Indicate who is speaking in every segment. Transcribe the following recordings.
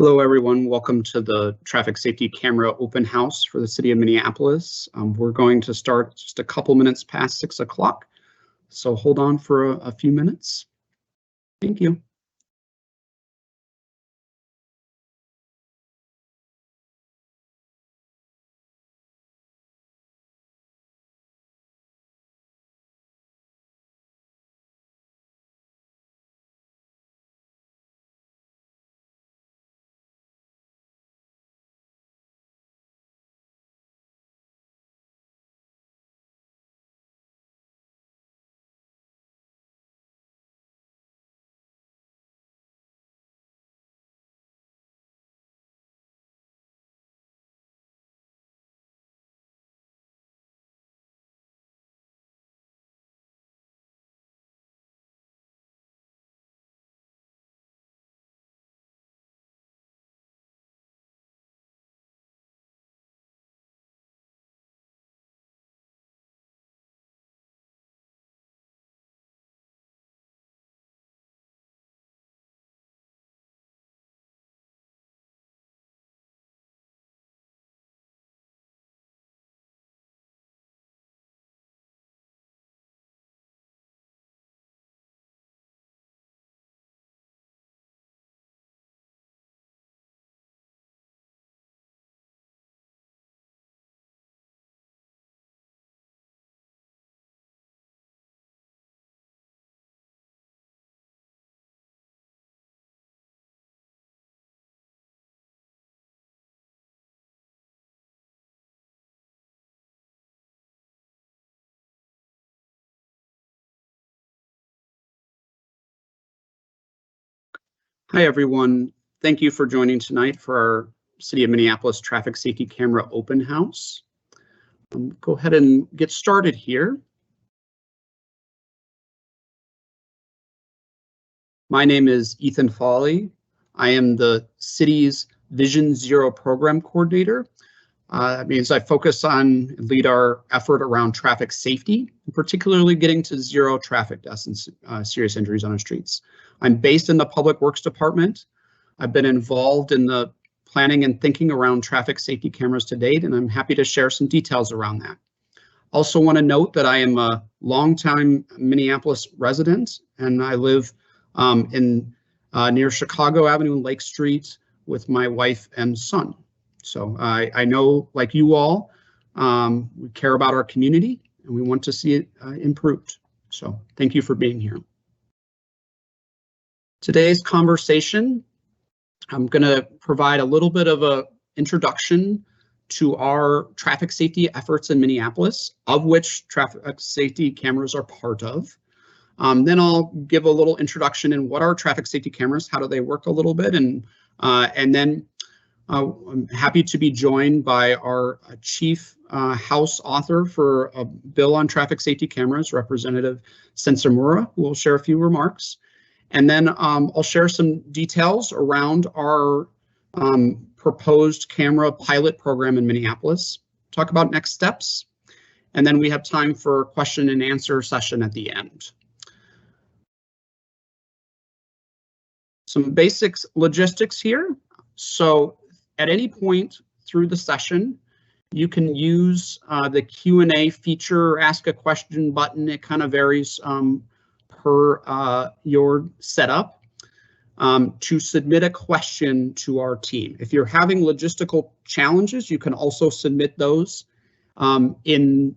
Speaker 1: Hello, everyone. Welcome to the traffic safety camera open house for the city of Minneapolis. We're going to start just a couple minutes past 6 o'clock, so hold on for a few minutes. Thank you. Hi, everyone. Thank you for joining tonight for our City of Minneapolis Traffic Safety Camera Open House. Go ahead and get started here. My name is Ethan Fawley. I am the city's Vision Zero program coordinator. That means I focus on and lead our effort around traffic safety, and particularly getting to zero traffic deaths and serious injuries on our streets. I'm based in the Public Works Department. I've been involved in the planning and thinking around traffic safety cameras to date, and I'm happy to share some details around that. Also want to note that I am a longtime Minneapolis resident, and I live near Chicago Avenue and Lake Street with my wife and son. So I know, like you all, we care about our community and we want to see it improved. So thank you for being here. Today's conversation, I'm going to provide a little bit of an introduction to our traffic safety efforts in Minneapolis, of which traffic safety cameras are part of. Then I'll give a little introduction in what are traffic safety cameras, how do they work a little bit, and then I'm happy to be joined by our chief House author for a bill on traffic safety cameras, Representative Sensamura, who will share a few remarks. And then I'll share some details around our proposed camera pilot program in Minneapolis, talk about next steps, and then we have time for question and answer session at the end. Some basic logistics here. So at any point through the session, you can use the Q&A feature or ask a question button. It kind of varies per your setup to submit a question to our team. If you're having logistical challenges, you can also submit those in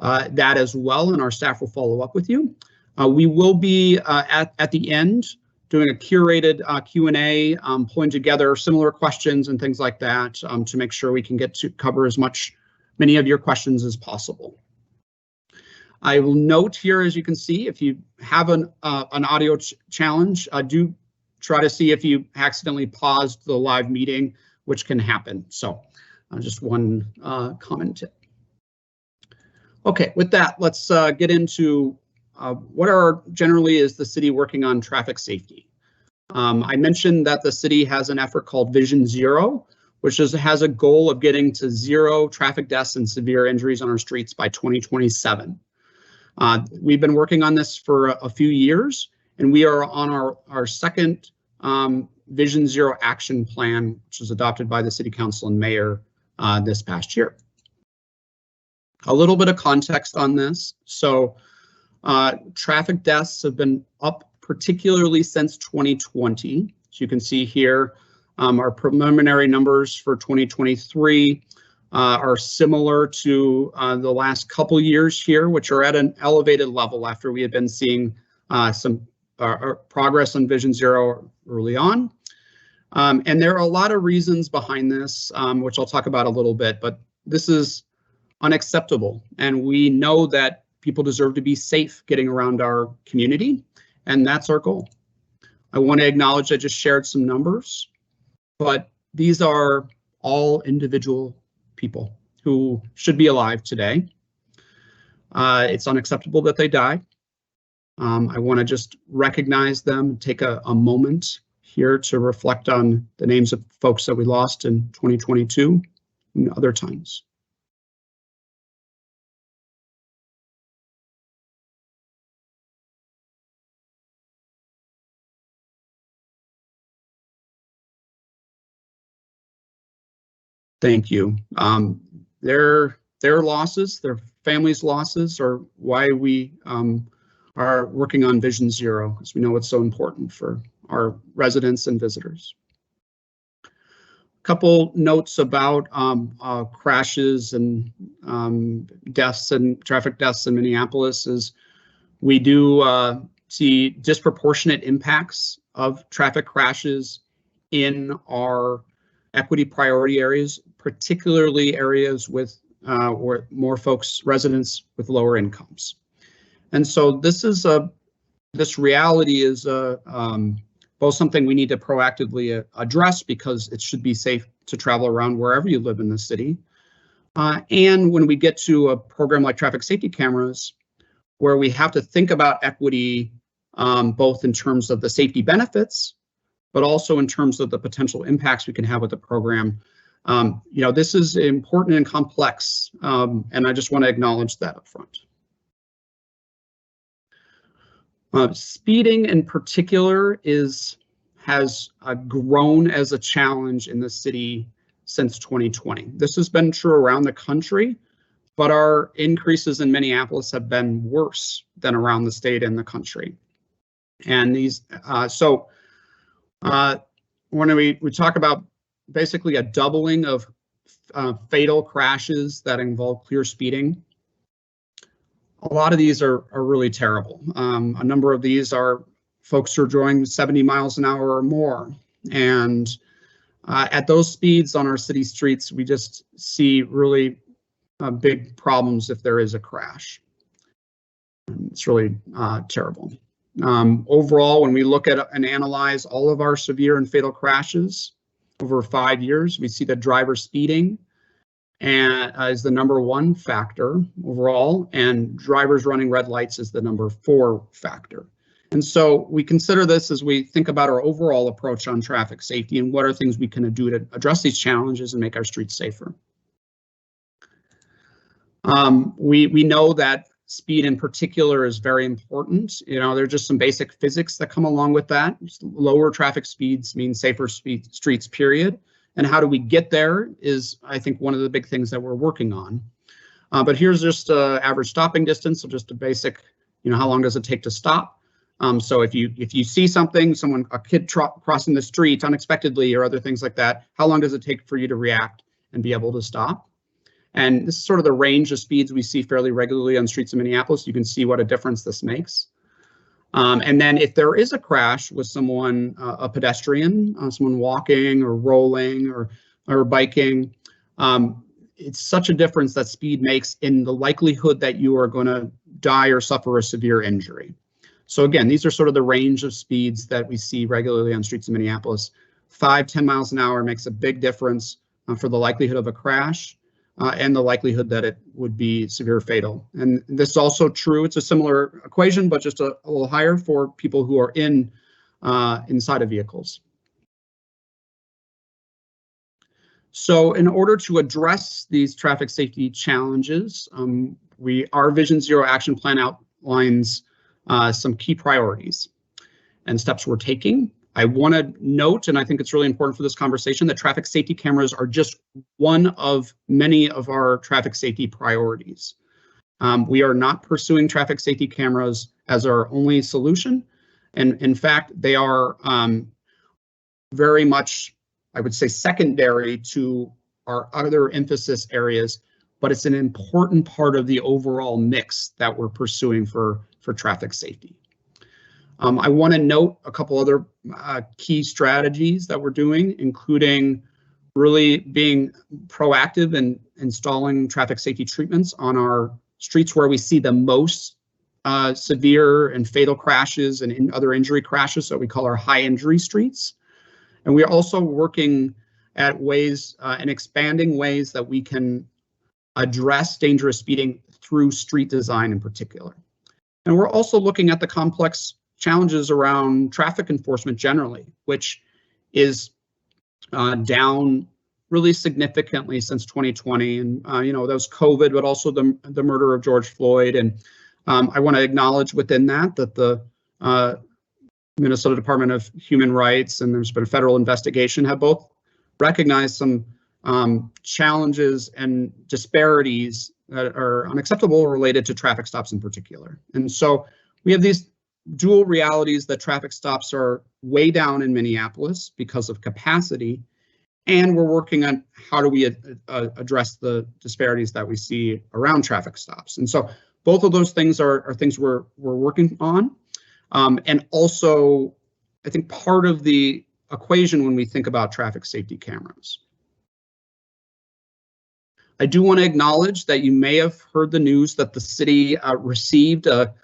Speaker 1: that as well, and our staff will follow up with you. We will be at the end doing a curated Q&A, pulling together similar questions and things like that to make sure we can get to cover many of your questions as possible. I will note here, as you can see, if you have an audio challenge, do try to see if you accidentally paused the live meeting, which can happen. So just one common tip. Okay, with that, let's get into what generally is the city working on traffic safety. I mentioned that the city has an effort called Vision Zero, which has a goal of getting to zero traffic deaths and severe injuries on our streets by 2027. We've been working on this for a few years, and we are on our second Vision Zero Action Plan, which was adopted by the City Council and Mayor this past year. A little bit of context on this. So traffic deaths have been up particularly since 2020. As you can see here, our preliminary numbers for 2023 are similar to the last couple years here, which are at an elevated level after we had been seeing some progress on Vision Zero early on. And there are a lot of reasons behind this, which I'll talk about a little bit, but this is unacceptable. And we know that people deserve to be safe getting around our community, and that's our goal. I want to acknowledge I just shared some numbers, but these are all individual people who should be alive today. It's unacceptable that they died. I want to just recognize them, take a moment here to reflect on the names of folks that we lost in 2022 and other times. Thank you. Their losses, their families' losses, are why we are working on Vision Zero, because we know it's so important for our residents and visitors. A couple notes about crashes and deaths and traffic deaths in Minneapolis is we do see disproportionate impacts of traffic crashes in our equity priority areas, particularly areas with where more folks, residents with lower incomes. And so this reality is both something we need to proactively address, because it should be safe to travel around wherever you live in the city. And when we get to a program like traffic safety cameras, where we have to think about equity both in terms of the safety benefits, but also in terms of the potential impacts we can have with the program. This is important and complex, and I just want to acknowledge that up front. Speeding in particular has grown as a challenge in the city since 2020. This has been true around the country, but our increases in Minneapolis have been worse than around the state and the country. And these, when we talk about basically a doubling of fatal crashes that involve clear speeding, a lot of these are really terrible. A number of these are folks who are going 70 miles an hour or more. And at those speeds on our city streets, we just see really big problems if there is a crash. It's really terrible. Overall, when we look at and analyze all of our severe and fatal crashes over 5 years, we see that driver speeding is the #1 factor overall, and drivers running red lights is the #4 factor. And so we consider this as we think about our overall approach on traffic safety and what are things we can do to address these challenges and make our streets safer. We know that speed in particular is very important. There's just some basic physics that come along with that. Just lower traffic speeds mean safer streets, period. And how do we get there is, I think, one of the big things that we're working on. But here's just average stopping distance, so just a basic, how long does it take to stop? So if you see something, a kid crossing the street unexpectedly or other things like that, how long does it take for you to react and be able to stop? And this is sort of the range of speeds we see fairly regularly on streets in Minneapolis. You can see what a difference this makes. And then if there is a crash with someone, a pedestrian, someone walking or rolling or biking, it's such a difference that speed makes in the likelihood that you are going to die or suffer a severe injury. So again, these are sort of the range of speeds that we see regularly on streets in Minneapolis. 5-10 miles an hour makes a big difference for the likelihood of a crash. And the likelihood that it would be severe fatal. And this is also true. It's a similar equation, but just a little higher for people who are inside of vehicles. So in order to address these traffic safety challenges, our Vision Zero Action Plan outlines some key priorities and steps we're taking. I want to note, and I think it's really important for this conversation, that traffic safety cameras are just one of many of our traffic safety priorities. We are not pursuing traffic safety cameras as our only solution. And in fact, they are very much, I would say, secondary to our other emphasis areas, but it's an important part of the overall mix that we're pursuing for traffic safety. I want to note a couple other key strategies that we're doing, including really being proactive in installing traffic safety treatments on our streets where we see the most severe and fatal crashes and other injury crashes, that we call our high injury streets. And we're also working at ways and expanding ways that we can address dangerous speeding through street design in particular. And we're also looking at the complex challenges around traffic enforcement generally, which is down really significantly since 2020. And you know, that was COVID, but also the murder of George Floyd. And I want to acknowledge within that the Minnesota Department of Human Rights and there's been a federal investigation have both recognized some challenges and disparities that are unacceptable related to traffic stops in particular. And so we have these dual realities that traffic stops are way down in Minneapolis because of capacity, and we're working on how do we address the disparities that we see around traffic stops. And so both of those things are things we're working on. And also, I think part of the equation when we think about traffic safety cameras. I do want to acknowledge that you may have heard the news that the city received a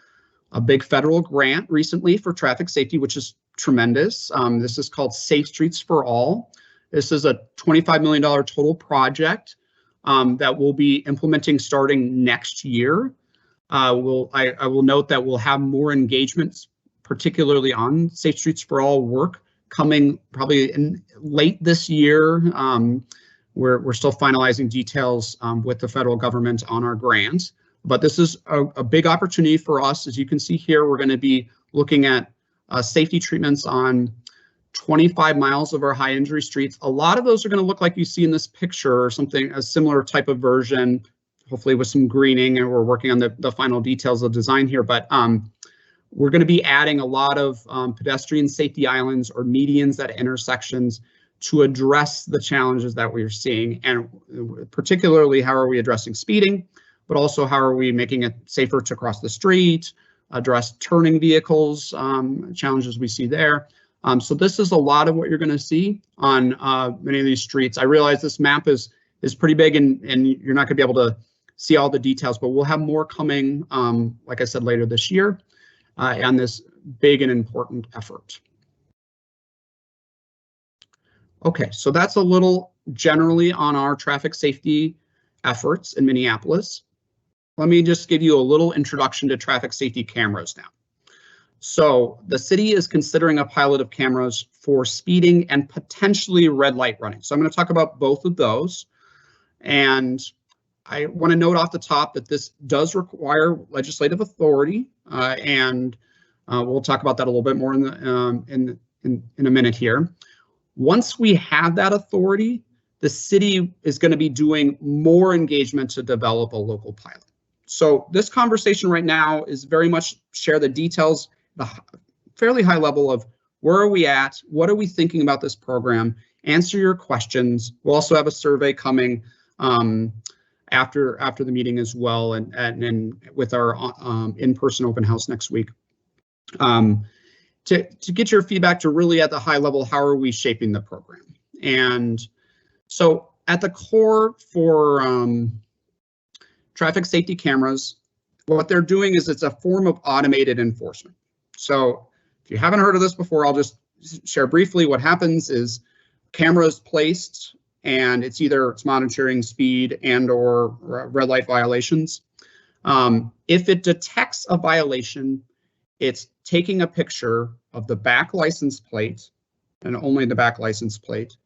Speaker 1: big federal grant recently for traffic safety, which is tremendous. This is called Safe Streets for All. This is a $25 million total project that we'll be implementing starting next year. I will note that we'll have more engagements, particularly on Safe Streets for All work, coming probably in late this year. We're still finalizing details with the federal government on our grants. But this is a big opportunity for us. As you can see here, we're going to be looking at safety treatments on 25 miles of our high injury streets. A lot of those are going to look like you see in this picture, or something, a similar type of version, hopefully with some greening, and we're working on the final details of design here. But we're going to be adding a lot of pedestrian safety islands or medians at intersections to address the challenges that we're seeing, and particularly how are we addressing speeding, but also how are we making it safer to cross the street, address turning vehicles, challenges we see there. So this is a lot of what you're going to see on many of these streets. I realize this map is pretty big and you're not going to be able to see all the details, but we'll have more coming, like I said, later this year on this big and important effort. Okay, so that's a little generally on our traffic safety efforts in Minneapolis. Let me just give you a little introduction to traffic safety cameras now. So the city is considering a pilot of cameras for speeding and potentially red light running. So I'm going to talk about both of those. And I want to note off the top that this does require legislative authority, and we'll talk about that a little bit more in a minute here. Once we have that authority, the city is going to be doing more engagement to develop a local pilot. So this conversation right now is very much share the details, the fairly high level of where are we at, what are we thinking about this program, answer your questions. We'll also have a survey coming after the meeting as well, and with our in-person open house next week. To get your feedback to really at the high level, how are we shaping the program? And so at the core for traffic safety cameras, what they're doing is it's a form of automated enforcement. So if you haven't heard of this before, I'll just share briefly. What happens is cameras placed and it's monitoring speed and or red light violations. If it detects a violation, it's taking a picture of the back license plate and only the back license plate.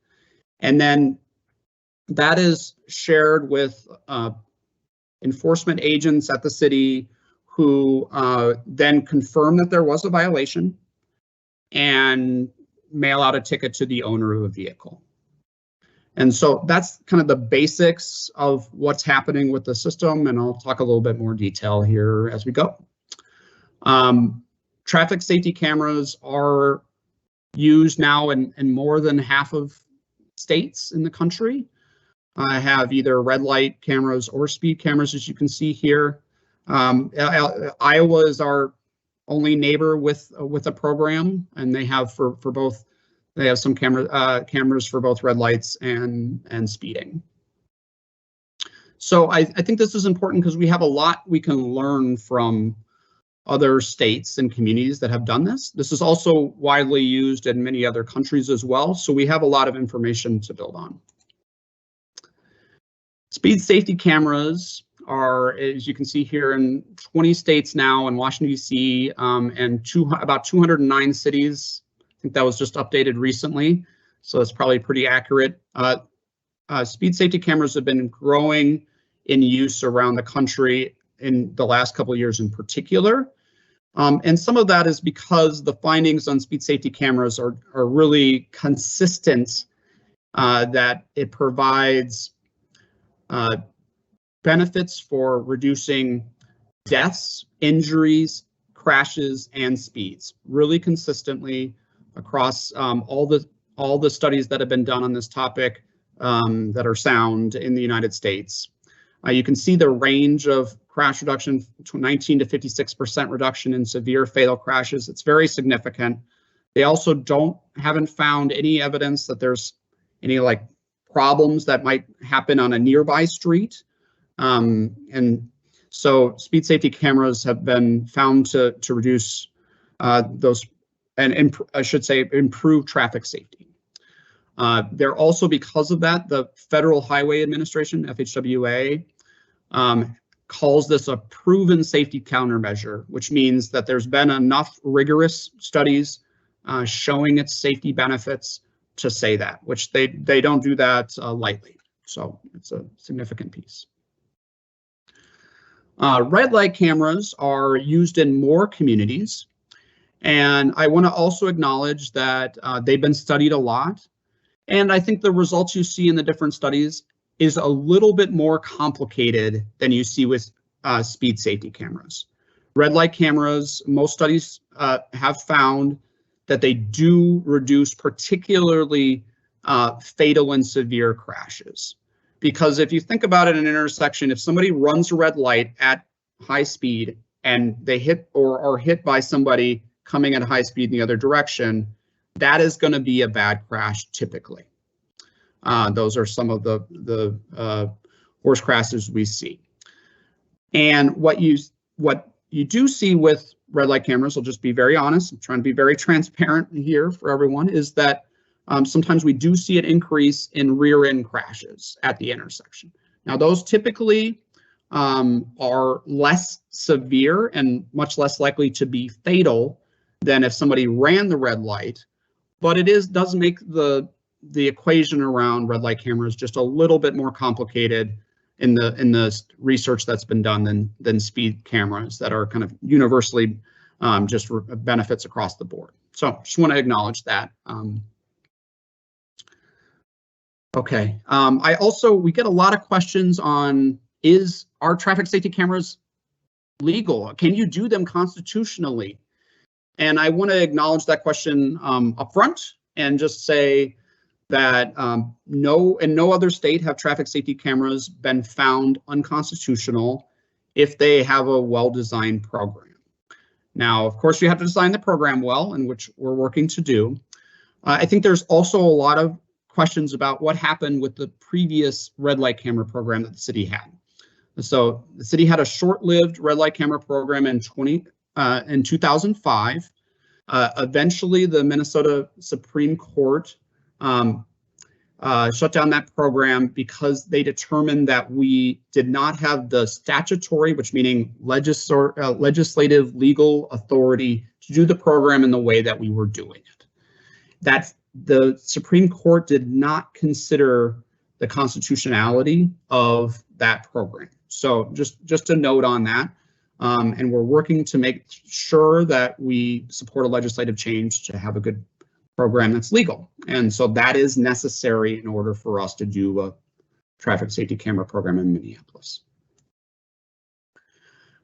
Speaker 1: And then that is shared with enforcement agents at the city who then confirm that there was a violation. And mail out a ticket to the owner of a vehicle. And so that's kind of the basics of what's happening with the system, and I'll talk a little bit more detail here as we go. Traffic safety cameras are used now in more than half of states in the country. I have either red light cameras or speed cameras, as you can see here. Iowa is our only neighbor with a program, and they have for both. They have some cameras for both red lights and speeding. So I think this is important because we have a lot we can learn from other states and communities that have done this. This is also widely used in many other countries as well, so we have a lot of information to build on. Speed safety cameras are, as you can see here, in 20 states now, in Washington, D.C., and about 209 cities. I think that was just updated recently, so it's probably pretty accurate. Speed safety cameras have been growing in use around the country in the last couple of years in particular. And some of that is because the findings on speed safety cameras are really consistent, that it provides benefits for reducing deaths, injuries, crashes, and speeds, really consistently across all the studies that have been done on this topic that are sound in the United States. You can see the range of crash reduction, 19 to 56% reduction in severe fatal crashes. It's very significant. They also haven't found any evidence that there's any like problems that might happen on a nearby street. And so speed safety cameras have been found to reduce those and I should say improve traffic safety. They're also, because of that, the Federal Highway Administration, FHWA, calls this a proven safety countermeasure, which means that there's been enough rigorous studies showing its safety benefits to say that, which they don't do that lightly. So it's a significant piece. Red light cameras are used in more communities. And I want to also acknowledge that they've been studied a lot. And I think the results you see in the different studies is a little bit more complicated than you see with speed safety cameras. Red light cameras, most studies have found that they do reduce particularly fatal and severe crashes. Because if you think about it in an intersection, if somebody runs a red light at high speed and they hit or are hit by somebody coming at high speed in the other direction, that is going to be a bad crash typically. Those are some of the worst crashes we see. And what you do see with red light cameras, I'll just be very honest, I'm trying to be very transparent here for everyone, is that sometimes we do see an increase in rear end crashes at the intersection. Now those typically are less severe and much less likely to be fatal than if somebody ran the red light, but it does make the equation around red light cameras just a little bit more complicated in the research that's been done than speed cameras that are kind of universally just benefits across the board. So just want to acknowledge that. Okay. We get a lot of questions on, are traffic safety cameras legal? Can you do them constitutionally? And I want to acknowledge that question up front and just say that in no other state have traffic safety cameras been found unconstitutional if they have a well-designed program. Now, of course, you have to design the program well, and which we're working to do. I think there's also a lot of questions about what happened with the previous red light camera program that the city had. So the city had a short-lived red light camera program in 2005. Eventually, the Minnesota Supreme Court shut down that program because they determined that we did not have the statutory, which meaning legislative legal authority to do the program in the way that we were doing it. That the Supreme Court did not consider the constitutionality of that program. So just a note on that. And we're working to make sure that we support a legislative change to have a good program that's legal. And so that is necessary in order for us to do a traffic safety camera program in Minneapolis.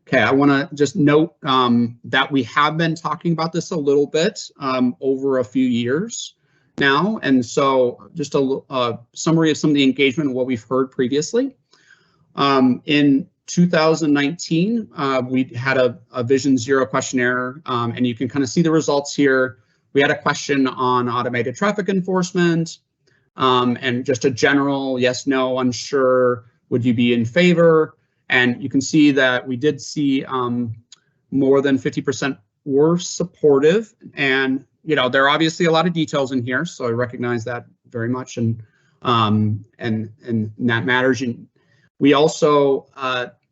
Speaker 1: Okay, I want to just note that we have been talking about this a little bit over a few years now. And so just a summary of some of the engagement and what we've heard previously. In 2019, we had a Vision Zero questionnaire, and you can kind of see the results here. We had a question on automated traffic enforcement, and just a general yes, no, unsure, would you be in favor? And you can see that we did see more than 50% were supportive. And, you know, there are obviously a lot of details in here, so I recognize that very much, and that matters. We also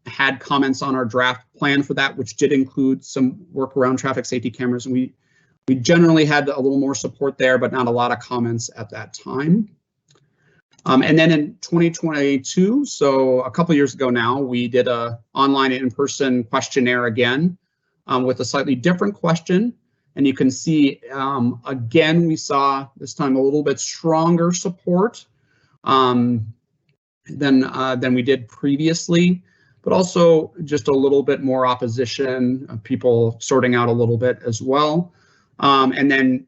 Speaker 1: had comments on our draft plan for that, which did include some work around traffic safety cameras. And we generally had a little more support there, but not a lot of comments at that time. And then in 2022, so a couple years ago now, we did a online and in-person questionnaire again with a slightly different question. And you can see, again, we saw this time a little bit stronger support than we did previously, but also just a little bit more opposition, people sorting out a little bit as well. And then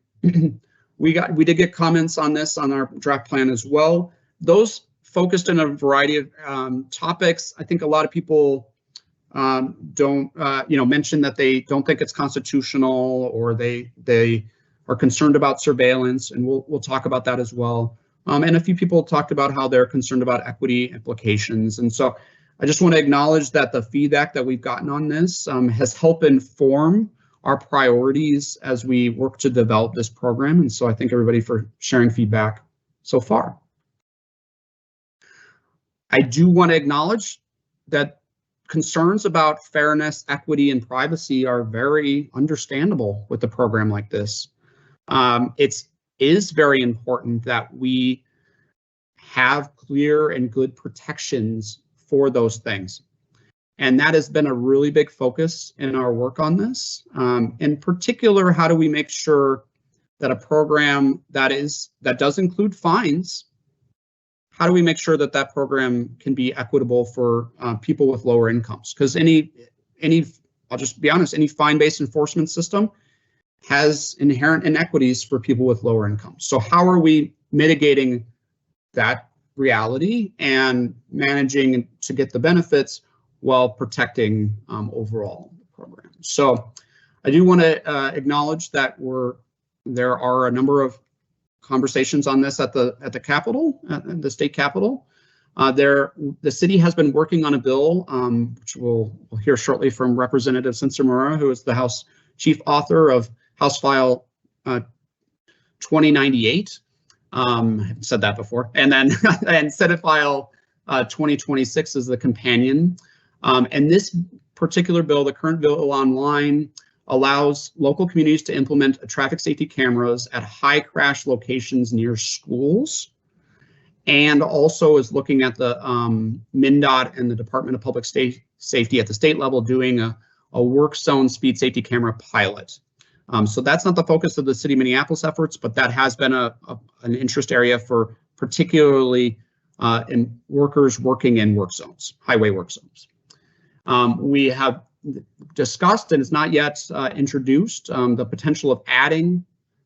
Speaker 1: we did get comments on this on our draft plan as well. Those focused on a variety of topics. I think a lot of people don't, mention that they don't think it's constitutional, or they are concerned about surveillance, and we'll talk about that as well. And a few people talked about how they're concerned about equity implications. And so I just want to acknowledge that the feedback that we've gotten on this has helped inform our priorities as we work to develop this program. And so I thank everybody for sharing feedback so far. I do want to acknowledge that concerns about fairness, equity, and privacy are very understandable with a program like this. It is very important that we have clear and good protections for those things. And that has been a really big focus in our work on this. In particular, how do we make sure that a program that does include fines, how do we make sure that that program can be equitable for people with lower incomes? Because I'll just be honest, any fine-based enforcement system has inherent inequities for people with lower incomes. So how are we mitigating that reality and managing to get the benefits while protecting overall the program? So I do want to acknowledge that there are a number of conversations on this at the Capitol, at the state Capitol. The city has been working on a bill, which we'll hear shortly from Representative Cincemura, who is the House chief author of House File 2098. I haven't said that before. And then and Senate File 2026 is the companion. And this particular bill, the current bill online, allows local communities to implement traffic safety cameras at high crash locations near schools, and also is looking at the MnDOT and the Department of Public Safety at the state level doing a work zone speed safety camera pilot. So that's not the focus of the city of Minneapolis efforts, but that has been an interest area for particularly in workers working in work zones, highway work zones. We have discussed, and it's not yet introduced, the potential of adding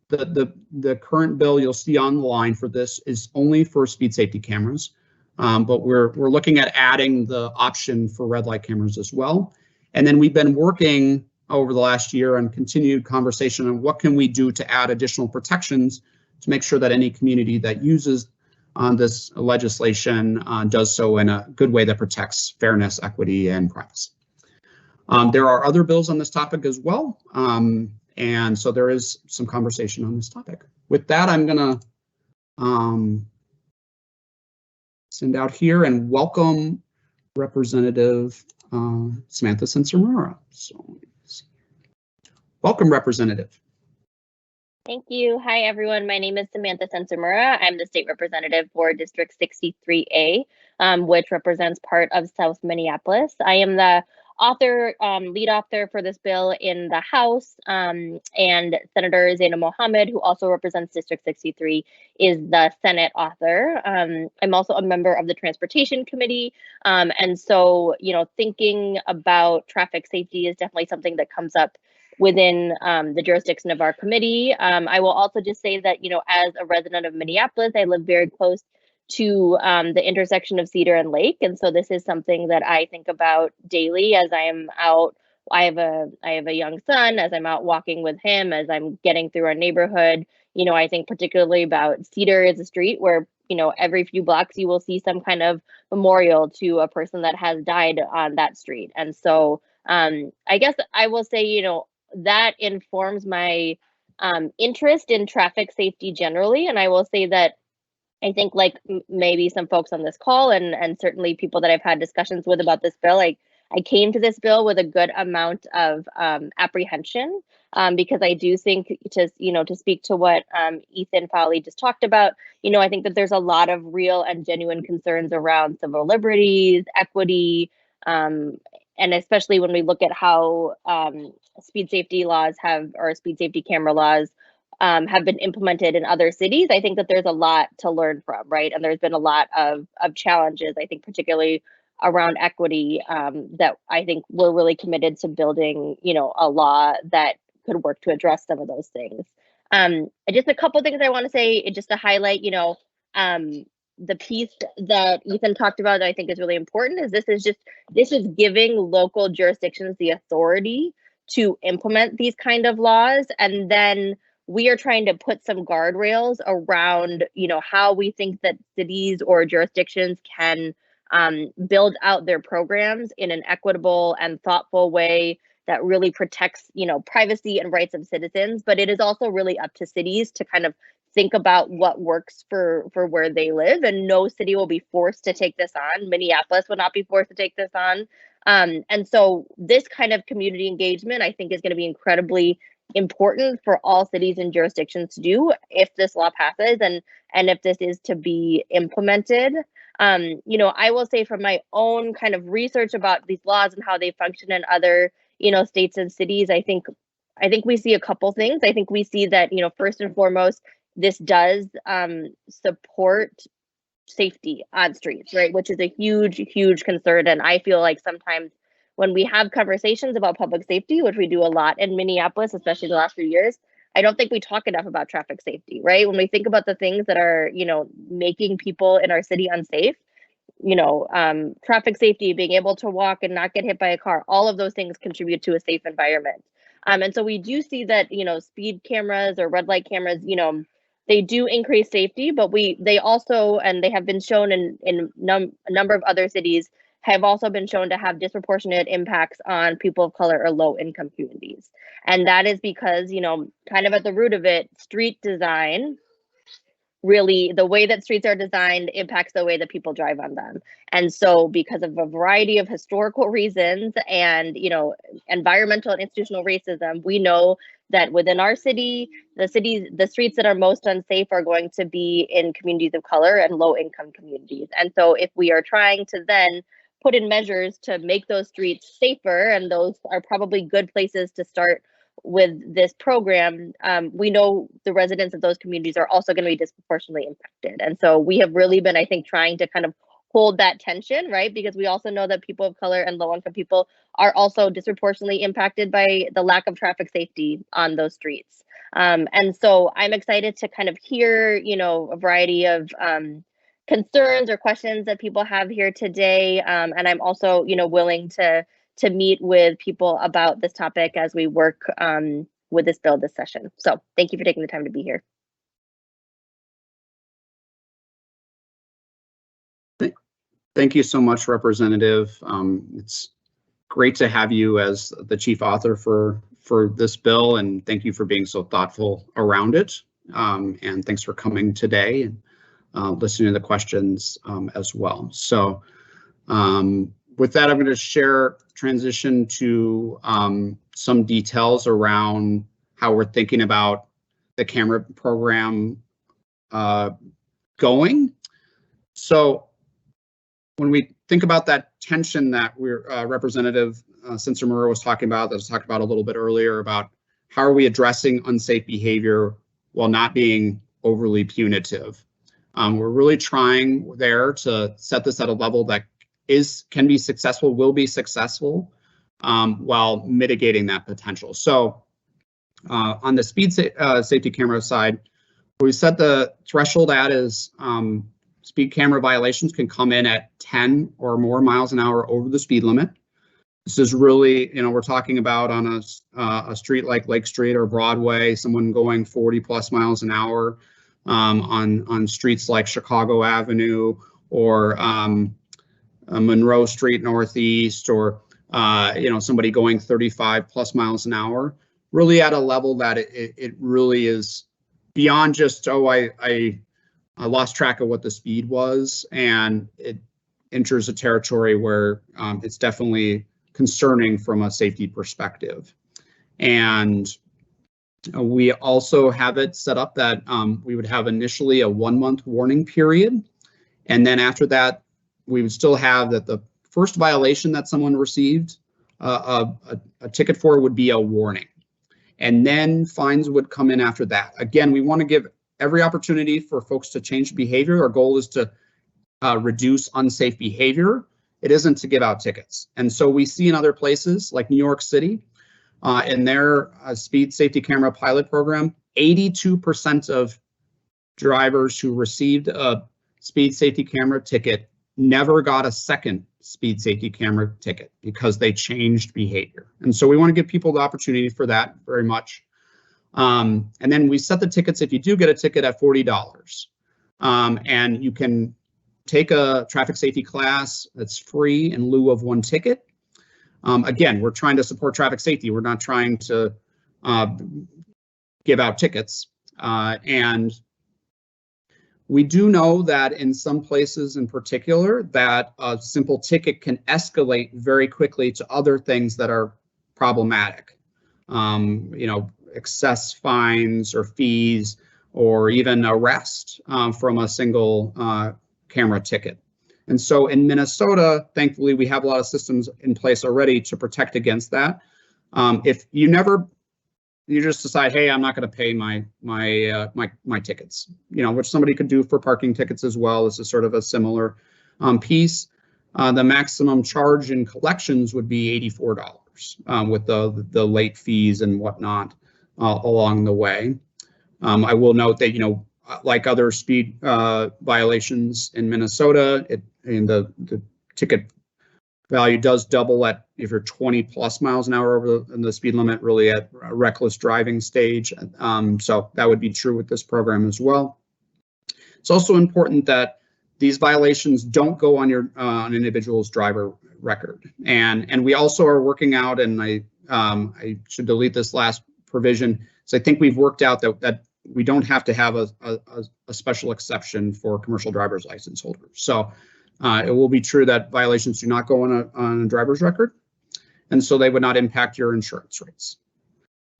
Speaker 1: the current bill you'll see on the line for this is only for speed safety cameras, but we're looking at adding the option for red light cameras as well. And then we've been working over the last year on continued conversation on what can we do to add additional protections to make sure that any community that uses this legislation does so in a good way that protects fairness, equity, and privacy. There are other bills on this topic as well, and so there is some conversation on this topic. With that, I'm going to send out here and welcome Representative Samantha Cincemura. So, welcome, Representative.
Speaker 2: Thank you. Hi, everyone. My name is Samantha Cincemura. I'm the state representative for District 63A, which represents part of South Minneapolis. I am the lead author for this bill in the House, and Senator Zaina Mohammed, who also represents District 63, is the Senate author. I'm also a member of the Transportation Committee, and so, thinking about traffic safety is definitely something that comes up within the jurisdiction of our committee. I will also just say that, as a resident of Minneapolis, I live very close to the intersection of Cedar and Lake, and so this is something that I think about daily as I am out. I have a young son. As I'm out walking with him, as I'm getting through our neighborhood, I think particularly about Cedar is a street where, every few blocks you will see some kind of memorial to a person that has died on that street. And so I guess I will say, that informs my interest in traffic safety generally. And I will say that I think, like maybe some folks on this call and certainly people that I've had discussions with about this bill, I came to this bill with a good amount of apprehension, because I do think to speak to what Ethan Fowley just talked about, I think that there's a lot of real and genuine concerns around civil liberties, equity, and especially when we look at how speed safety laws or speed safety camera laws have been implemented in other cities. I think that there's a lot to learn from, right? And there's been a lot of challenges, I think, particularly around equity, that I think we're really committed to building, a law that could work to address some of those things. Just a couple things I want to say, just to highlight, the piece that Ethan talked about that I think is really important is this is giving local jurisdictions the authority to implement these kind of laws, and then we are trying to put some guardrails around, how we think that cities or jurisdictions can build out their programs in an equitable and thoughtful way that really protects, privacy and rights of citizens. But it is also really up to cities to kind of think about what works for where they live, and no city will be forced to take this on. Minneapolis will not be forced to take this on. And so this kind of community engagement, I think, is going to be incredibly important for all cities and jurisdictions to do if this law passes and if this is to be implemented. I will say from my own kind of research about these laws and how they function in other, states and cities, I think we see a couple things. I think we see that, first and foremost, this does support safety on streets, right? Which is a huge, huge concern. And I feel like sometimes when we have conversations about public safety, which we do a lot in Minneapolis, especially the last few years, I don't think we talk enough about traffic safety, right? When we think about the things that are, making people in our city unsafe, traffic safety, being able to walk and not get hit by a car, all of those things contribute to a safe environment. And so we do see that, speed cameras or red light cameras, they do increase safety, but they also, and they have been shown in a number of other cities, have also been shown to have disproportionate impacts on people of color or low income communities. And that is because, kind of at the root of it, street design, really the way that streets are designed impacts the way that people drive on them. And so because of a variety of historical reasons and, environmental and institutional racism, we know that within our city, the streets that are most unsafe are going to be in communities of color and low income communities. And so if we are trying to then put in measures to make those streets safer, and those are probably good places to start with this program, we know the residents of those communities are also going to be disproportionately impacted. And so we have really been, I think, trying to kind of hold that tension, right? Because we also know that people of color and low income people are also disproportionately impacted by the lack of traffic safety on those streets. And so I'm excited to kind of hear, a variety of concerns or questions that people have here today. And I'm also, willing to meet with people about this topic as we work with this bill this session. So thank you for taking the time to be here.
Speaker 1: Thank you so much, Representative. It's great to have you as the chief author for this bill, and thank you for being so thoughtful around it. And thanks for coming today and listening to the questions as well. So with that, I'm going to transition to some details around how we're thinking about the camera program going. So when we think about that tension that we're Representative Cincer-Murrow was talking about, that was talked about a little bit earlier, about how are we addressing unsafe behavior while not being overly punitive. We're really trying there to set this at a level that can be successful, will be successful, while mitigating that potential. So on the speed safety camera side, we set the threshold at is speed camera violations can come in at 10 or more miles an hour over the speed limit. This is really, we're talking about on a street like Lake Street or Broadway, someone going 40 plus miles an hour on streets like Chicago Avenue or Monroe Street Northeast, or somebody going 35 plus miles an hour, really at a level that it really is beyond just, oh, I lost track of what the speed was, and it enters a territory where it's definitely concerning from a safety perspective. And we also have it set up that we would have initially a 1-month warning period. And then after that, we would still have that the first violation that someone received a ticket for would be a warning. And then fines would come in after that. Again, we want to give every opportunity for folks to change behavior. Our goal is to reduce unsafe behavior. It isn't to give out tickets. And so we see in other places like New York City, in their speed safety camera pilot program, 82% of drivers who received a speed safety camera ticket never got a second speed safety camera ticket because they changed behavior. And so we want to give people the opportunity for that very much. And then we set the tickets, if you do get a ticket, at $40. And you can take a traffic safety class that's free in lieu of one ticket. Again, we're trying to support traffic safety. We're not trying to give out tickets. And we do know that in some places in particular that a simple ticket can escalate very quickly to other things that are problematic. Excess fines or fees, or even arrest from a single camera ticket. And so in Minnesota, thankfully, we have a lot of systems in place already to protect against that. If you just decide, hey, I'm not going to pay my tickets, which somebody could do for parking tickets as well. This is sort of a similar piece. The maximum charge in collections would be $84 with the late fees and whatnot along the way. I will note that, like other speed violations in Minnesota, the ticket value does double if you're 20 plus miles an hour over the speed limit, really at a reckless driving stage. So that would be true with this program as well. It's also important that these violations don't go on your an individual's driver record. And we also are working out, and I should delete this last provision. So I think we've worked out that we don't have to have a special exception for commercial driver's license holders. So it will be true that violations do not go on a driver's record, and so they would not impact your insurance rates.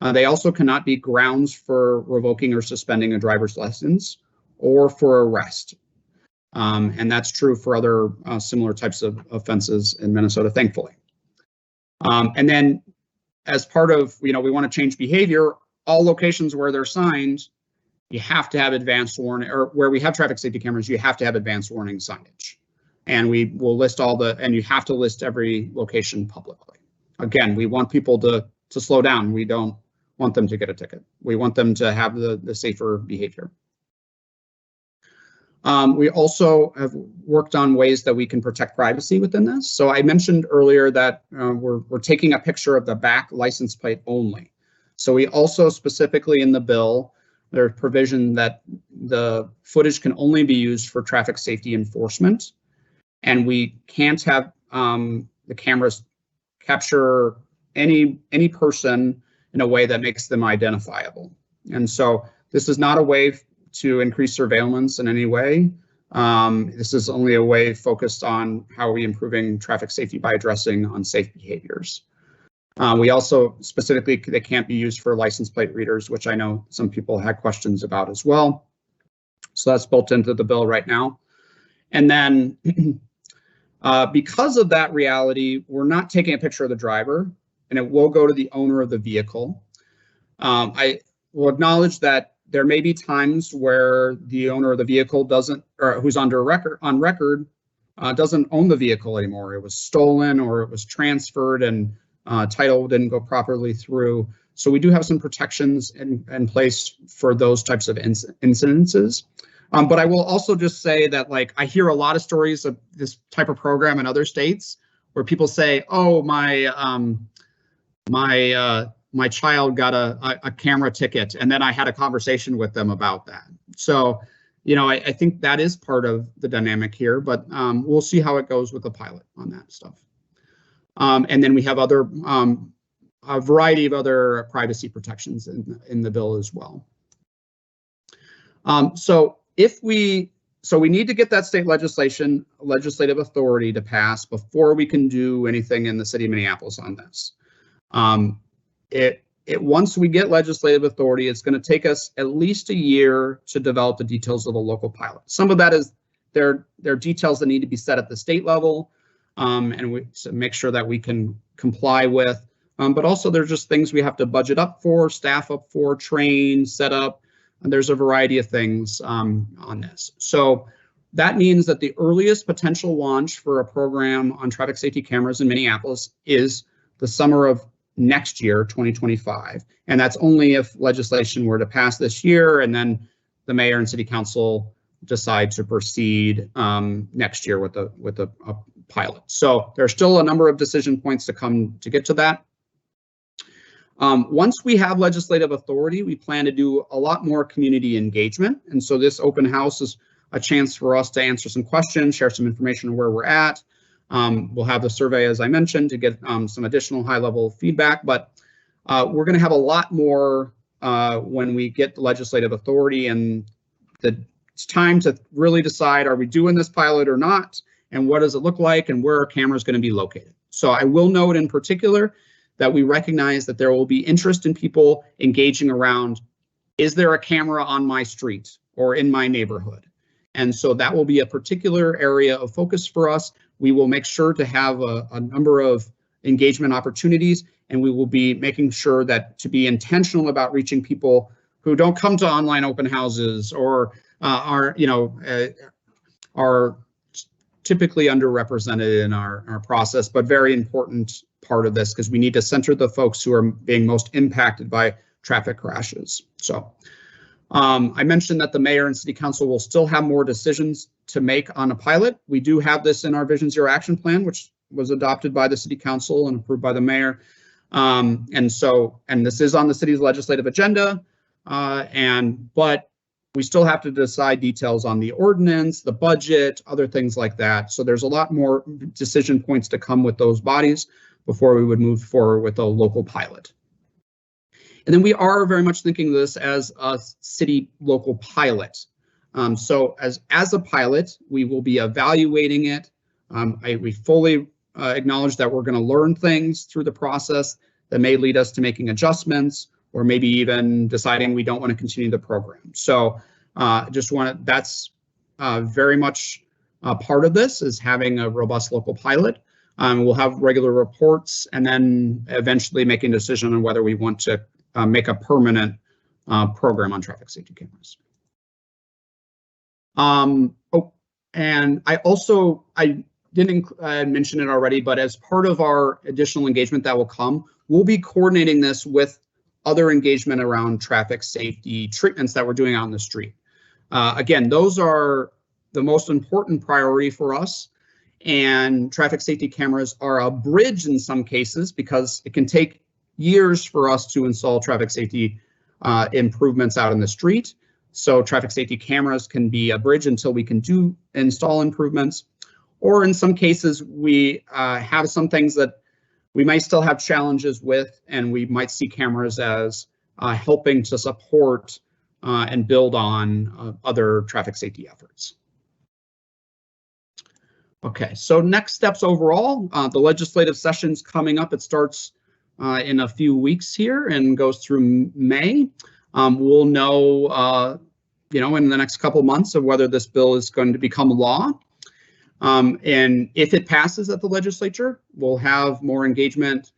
Speaker 1: They also cannot be grounds for revoking or suspending a driver's license or for arrest. And that's true for other similar types of offenses in Minnesota, thankfully. And then as part of, we want to change behavior, all locations where they're signed, you have to have advanced warning, or where we have traffic safety cameras, you have to have advanced warning signage. And we will list and you have to list every location publicly. Again, we want people to slow down. We don't want them to get a ticket. We want them to have the safer behavior. We also have worked on ways that we can protect privacy within this. So I mentioned earlier that we're taking a picture of the back license plate only. So we also specifically in the bill, there's provision that the footage can only be used for traffic safety enforcement. And we can't have the cameras capture any person in a way that makes them identifiable. And so this is not a way to increase surveillance in any way. This is only a way focused on how are we improving traffic safety by addressing unsafe behaviors. We also specifically, they can't be used for license plate readers, which I know some people had questions about as well. So that's built into the bill right now. And then Because of that reality, we're not taking a picture of the driver, and it will go to the owner of the vehicle. I will acknowledge that there may be times where the owner of the vehicle doesn't, or who's on record, doesn't own the vehicle anymore. It was stolen or it was transferred and title didn't go properly through. So we do have some protections in place for those types of incidences. But I will also just say that, like, I hear a lot of stories of this type of program in other states where people say, "Oh, my child got a camera ticket," and then I had a conversation with them about that. So, you know, I think that is part of the dynamic here, but we'll see how it goes with the pilot on that stuff. And then we have a variety of other privacy protections in the bill as well. So we need to get that state legislative authority to pass before we can do anything in the city of Minneapolis on this. Once we get legislative authority, it's going to take us at least a year to develop the details of a local pilot. Some of that is there are details that need to be set at the state level, and we to make sure that we can comply with. But also there's just things we have to budget up for, staff up for, train, set up, and there's a variety of things on this. So that means that the earliest potential launch for a program on traffic safety cameras in Minneapolis is the summer of next year, 2025. And that's only if legislation were to pass this year and then the mayor and city council decide to proceed next year with a pilot. So there's still a number of decision points to come to get to that. Once we have legislative authority, we plan to do a lot more community engagement. And so this open house is a chance for us to answer some questions, share some information on where we're at. We'll have the survey, as I mentioned, to get some additional high-level feedback, but we're going to have a lot more when we get the legislative authority, and it's time to really decide, are we doing this pilot or not, and what does it look like, and where are cameras going to be located. So I will note in particular that we recognize that there will be interest in people engaging around, is there a camera on my street or in my neighborhood? And so that will be a particular area of focus for us. We will make sure to have a number of engagement opportunities, and we will be making sure that to be intentional about reaching people who don't come to online open houses or are typically underrepresented in our process, but very important part of this because we need to center the folks who are being most impacted by traffic crashes. So I mentioned that the mayor and city council will still have more decisions to make on a pilot. We do have this in our Vision Zero action plan, which was adopted by the city council and approved by the mayor. And this is on the city's legislative agenda, but we still have to decide details on the ordinance, the budget, other things like that. So there's a lot more decision points to come with those bodies before we would move forward with a local pilot. And then we are very much thinking of this as a city local pilot. So as a pilot, we will be evaluating it. We fully acknowledge that we're going to learn things through the process that may lead us to making adjustments or maybe even deciding we don't want to continue the program. So that's very much part of this is having a robust local pilot. We'll have regular reports and then eventually making a decision on whether we want to make a permanent program on traffic safety cameras. And I didn't mention it already, but as part of our additional engagement that will come, we'll be coordinating this with other engagement around traffic safety treatments that we're doing out on the street. Again, those are the most important priority for us. And traffic safety cameras are a bridge in some cases because it can take years for us to install traffic safety improvements out in the street. So traffic safety cameras can be a bridge until we can install improvements. Or in some cases, we have some things that we might still have challenges with, and we might see cameras as helping to support and build on other traffic safety efforts. Okay, so next steps overall, the legislative session's coming up. It starts in a few weeks here and goes through May. We'll know, in the next couple months of whether this bill is going to become law. And if it passes at the legislature, we'll have more engagement,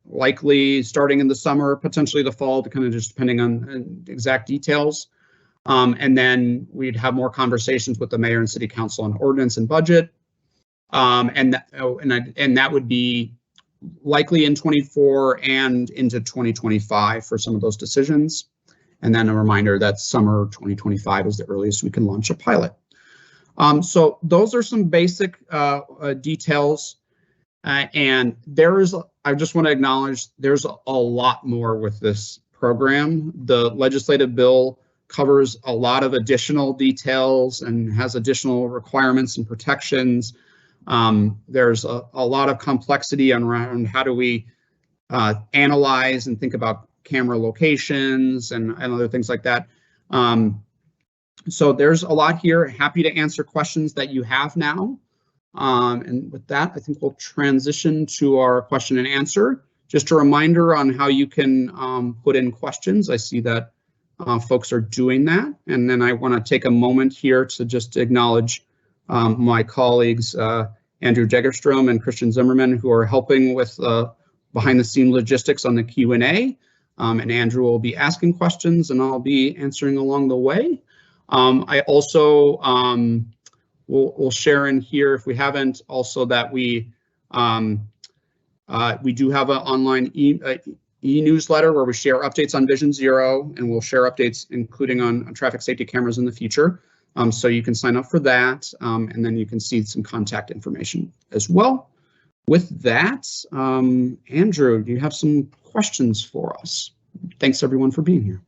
Speaker 1: likely starting in the summer, potentially the fall, kind of just depending on exact details. And then we'd have more conversations with the mayor and city council on ordinance and budget. And that would be likely in 24 and into 2025 for some of those decisions. And then a reminder that summer 2025 is the earliest we can launch a pilot. So those are some basic details. And I just want to acknowledge there's a lot more with this program. The legislative bill covers a lot of additional details and has additional requirements and protections. There's a lot of complexity around how do we analyze and think about camera locations and other things like that. So there's a lot here. Happy to answer questions that you have now. And with that, I think we'll transition to our question and answer. Just a reminder on how you can put in questions. I see that folks are doing that. And then I want to take a moment here to just acknowledge my colleagues, Andrew Degerstrom and Christian Zimmerman, who are helping with behind the scene logistics on the Q&A. And Andrew will be asking questions and I'll be answering along the way. I also we'll share in here, if we haven't, also that we do have an online e-newsletter where we share updates on Vision Zero, and we'll share updates including on traffic safety cameras in the future. So you can sign up for that, and then you can see some contact information as well. With that, Andrew, do you have some questions for us? Thanks everyone for being here.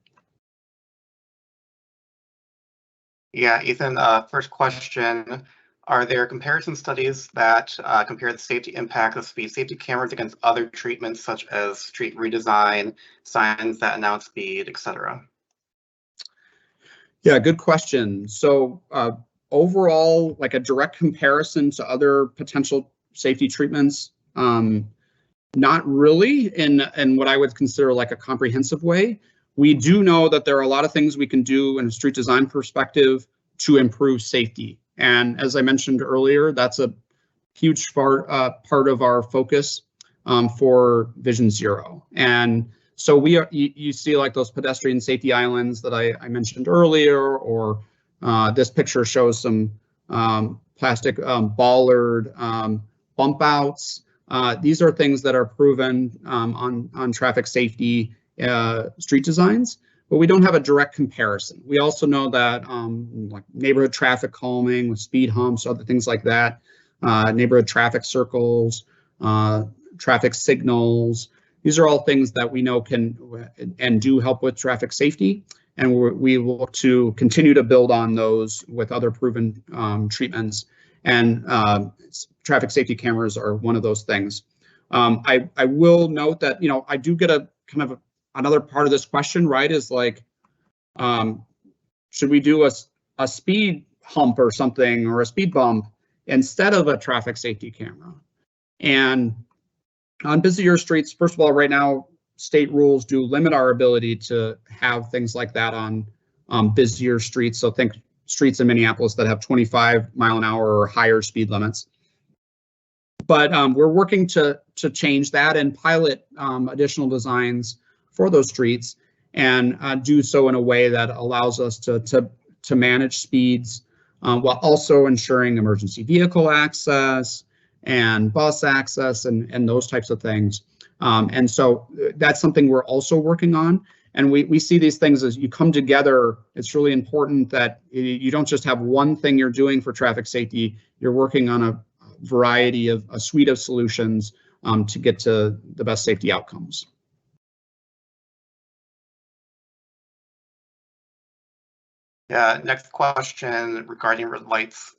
Speaker 3: Yeah, Ethan, first question. Are there comparison studies that compare the safety impact of speed safety cameras against other treatments such as street redesign, signs that announce speed, etc.?
Speaker 1: Yeah, good question. So overall, like a direct comparison to other potential safety treatments, not really in what I would consider like a comprehensive way. We do know that there are a lot of things we can do in a street design perspective to improve safety. And as I mentioned earlier, that's a huge part of our focus for Vision Zero. And so you see like those pedestrian safety islands that I mentioned earlier, or this picture shows some plastic bollard bump outs. These are things that are proven on traffic safety street designs, but we don't have a direct comparison. We also know that like neighborhood traffic calming with speed humps, other things like that, neighborhood traffic circles, traffic signals. These are all things that we know can and do help with traffic safety, and we look to continue to build on those with other proven treatments. And traffic safety cameras are one of those things. I will note that, you know, I do get a kind of another part of this question, right, is like, should we do a speed hump or something, or a speed bump instead of a traffic safety camera? And on busier streets, first of all, right now, state rules do limit our ability to have things like that on busier streets. So think streets in Minneapolis that have 25-mile-an-hour or higher speed limits. But we're working to change that and pilot additional designs for those streets, and do so in a way that allows us to manage speeds while also ensuring emergency vehicle access and bus access and those types of things. And so that's something we're also working on. And we see these things as you come together. It's really important that you don't just have one thing you're doing for traffic safety. You're working on a variety of a suite of solutions to get to the best safety outcomes.
Speaker 3: Yeah, next question regarding red lights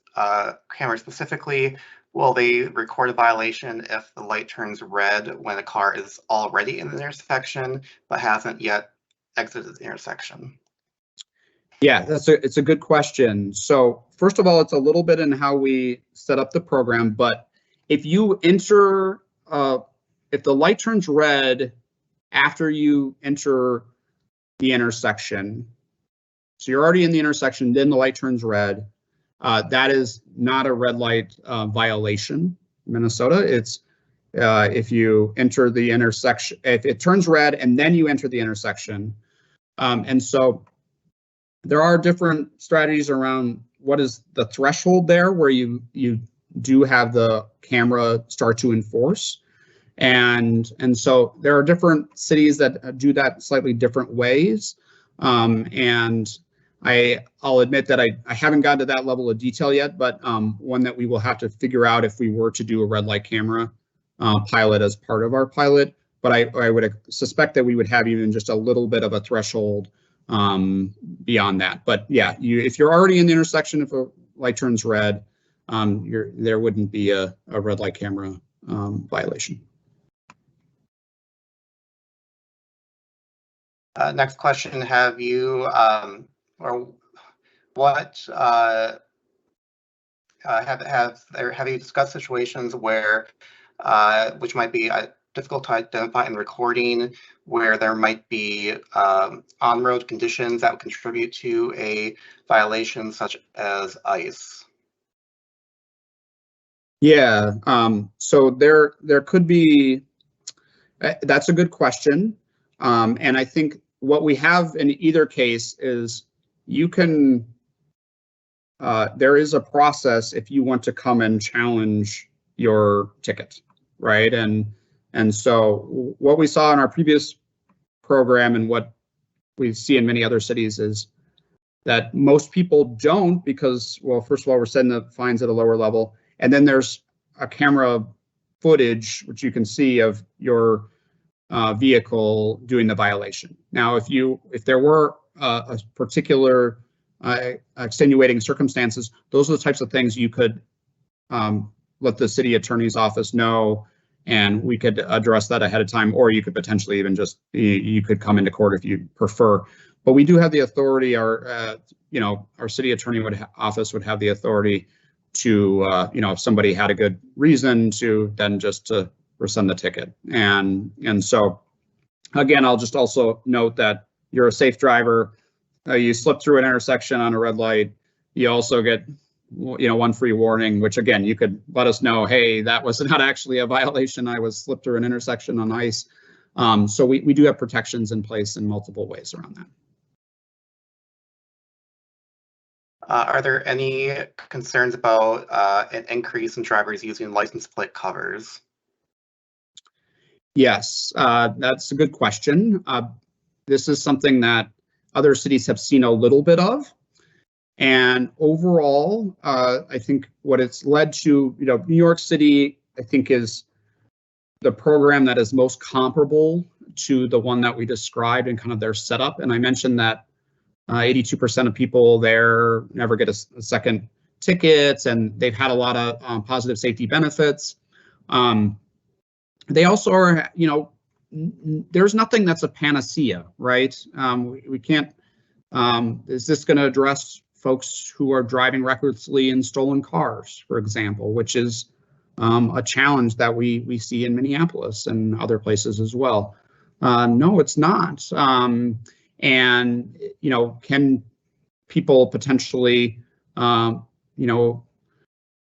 Speaker 3: camera specifically. Will they record a violation if the light turns red when a car is already in the intersection but hasn't yet exited the intersection?
Speaker 1: Yeah, it's a good question. So first of all, it's a little bit in how we set up the program, but if you enter, if the light turns red after you enter the intersection, so you're already in the intersection, then the light turns red, That is not a red light violation in Minnesota. It's if you enter the intersection, if it turns red and then you enter the intersection. And so there are different strategies around what is the threshold there where you do have the camera start to enforce. And so there are different cities that do that slightly different ways. And I'll admit that I haven't gotten to that level of detail yet, but one that we will have to figure out if we were to do a red light camera pilot as part of our pilot. But I would suspect that we would have even just a little bit of a threshold beyond that. But yeah, if you're already in the intersection, if a light turns red, there wouldn't be a red light camera violation.
Speaker 3: Next question: have you or what have you discussed situations where which might be difficult to identify in recording, where there might be on-road conditions that would contribute to a violation, such as ice?
Speaker 1: Yeah, so there could be. That's a good question, and I think what we have in either case is you can. There is a process if you want to come and challenge your ticket, right? And so what we saw in our previous program and what we see in many other cities is that most people don't because, well, first of all, we're setting the fines at a lower level, and then there's a camera footage which you can see of your vehicle doing the violation. Now, if there were a particular extenuating circumstances, those are the types of things you could let the city attorney's office know, and we could address that ahead of time, or you could potentially even just, you could come into court if you prefer. But we do have the authority, our city attorney office would have the authority to, if somebody had a good reason to, then just to rescind the ticket. And so, again, I'll just also note that you're a safe driver. You slip through an intersection on a red light, you also get, one free warning, which again, you could let us know, hey, that was not actually a violation. I was slipped through an intersection on ice. So we do have protections in place in multiple ways around that.
Speaker 3: Are there any concerns about an increase in drivers using license plate covers?
Speaker 1: Yes, that's a good question. This is something that other cities have seen a little bit of. And overall, I think what it's led to, New York City, I think, is the program that is most comparable to the one that we described in kind of their setup. And I mentioned that 82% of people there never get a second ticket, and they've had a lot of positive safety benefits. They also are, there's nothing that's a panacea, right? We can't, is this going to address folks who are driving recklessly in stolen cars, for example, which is a challenge that we see in Minneapolis and other places as well? No, it's not. And, can people potentially,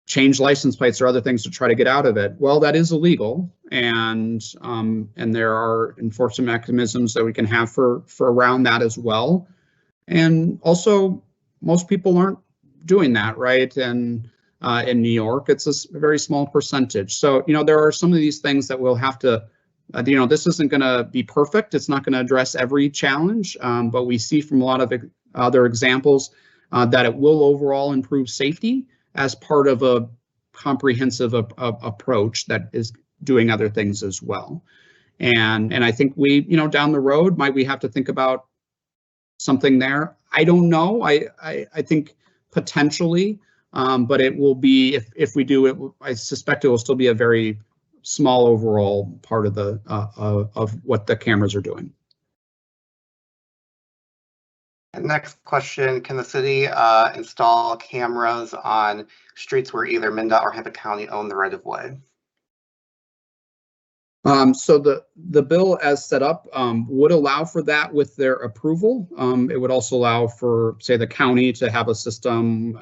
Speaker 1: change license plates or other things to try to get out of it? Well, that is illegal, and there are enforcement mechanisms that we can have for around that as well. And also, most people aren't doing that, right? And in New York, it's a very small percentage. So, there are some of these things that we'll have to, this isn't going to be perfect. It's not going to address every challenge, but we see from a lot of other examples that it will overall improve safety as part of a comprehensive approach that is doing other things as well. And I think we, down the road, might we have to think about something there? I don't know. I think potentially, but it will be, if we do it, I suspect it will still be a very small overall part of the of what the cameras are doing.
Speaker 3: Next question: can the city install cameras on streets where either MnDOT or Hennepin County own the right of way?
Speaker 1: So the bill as set up would allow for that with their approval. It would also allow for, say, the county to have a system,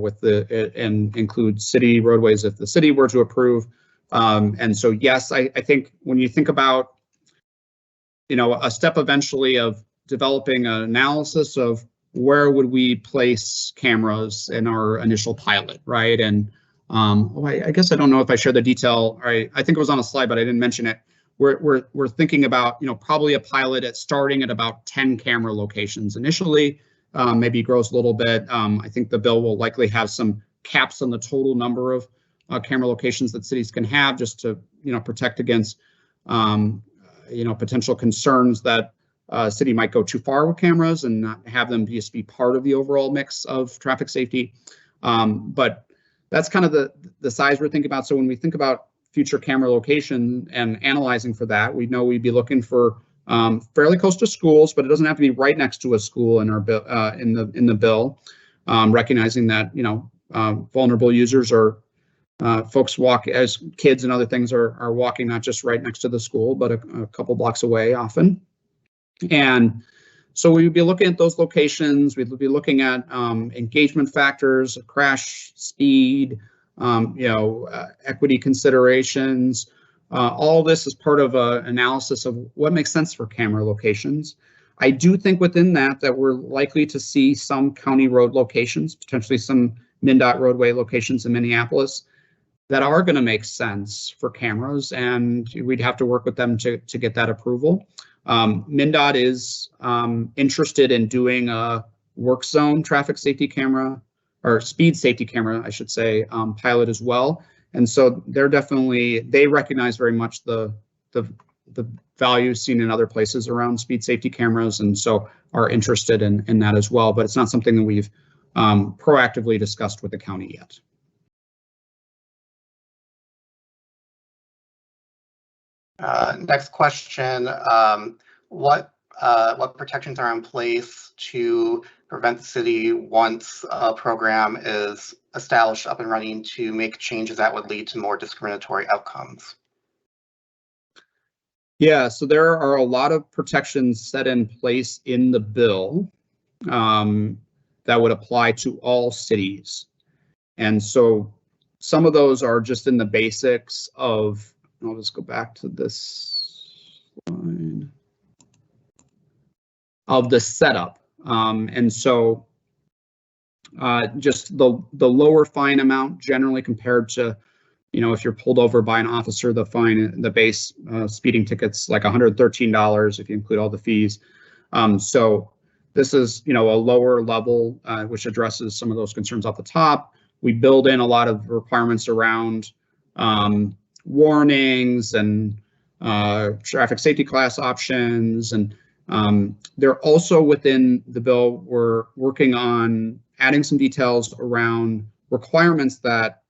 Speaker 1: with and include city roadways if the city were to approve. And so, yes, I think when you think about, a step eventually of developing an analysis of where would we place cameras in our initial pilot, right? And I guess I don't know if I shared the detail. I think it was on a slide, but I didn't mention it. We're thinking about, probably a pilot at starting at about 10 camera locations initially. Maybe grows a little bit. I think the bill will likely have some caps on the total number of camera locations that cities can have, just to protect against potential concerns that a city might go too far with cameras and not have them just be part of the overall mix of traffic safety. But that's kind of the size we're thinking about. So when we think about future camera location and analyzing for that, we know we'd be looking for fairly close to schools, but it doesn't have to be right next to a school in our bill, in the bill. Recognizing that vulnerable users or folks walk as kids and other things are walking not just right next to the school, but a couple blocks away often. And so we would be looking at those locations. We'd be looking at engagement factors, crash speed, equity considerations. All this is part of an analysis of what makes sense for camera locations. I do think within that we're likely to see some county road locations, potentially some MnDOT roadway locations in Minneapolis that are going to make sense for cameras, and we'd have to work with them to get that approval. MnDOT is interested in doing a work zone traffic safety camera, or speed safety camera, I should say, pilot as well. And so they recognize very much the value seen in other places around speed safety cameras, and so are interested in that as well. But it's not something that we've proactively discussed with the county yet.
Speaker 3: Next question, what protections are in place to prevent the city, once a program is established, up and running, to make changes that would lead to more discriminatory outcomes?
Speaker 1: Yeah, so there are a lot of protections set in place in the bill that would apply to all cities. And so some of those are just in the basics of, I'll just go back to this slide, of the setup. And so just the lower fine amount generally compared to, if you're pulled over by an officer, the base speeding ticket's like $113 if you include all the fees. So this is, a lower level, which addresses some of those concerns off the top. We build in a lot of requirements around warnings and traffic safety class options. And they're also within the bill, we're working on adding some details around requirements that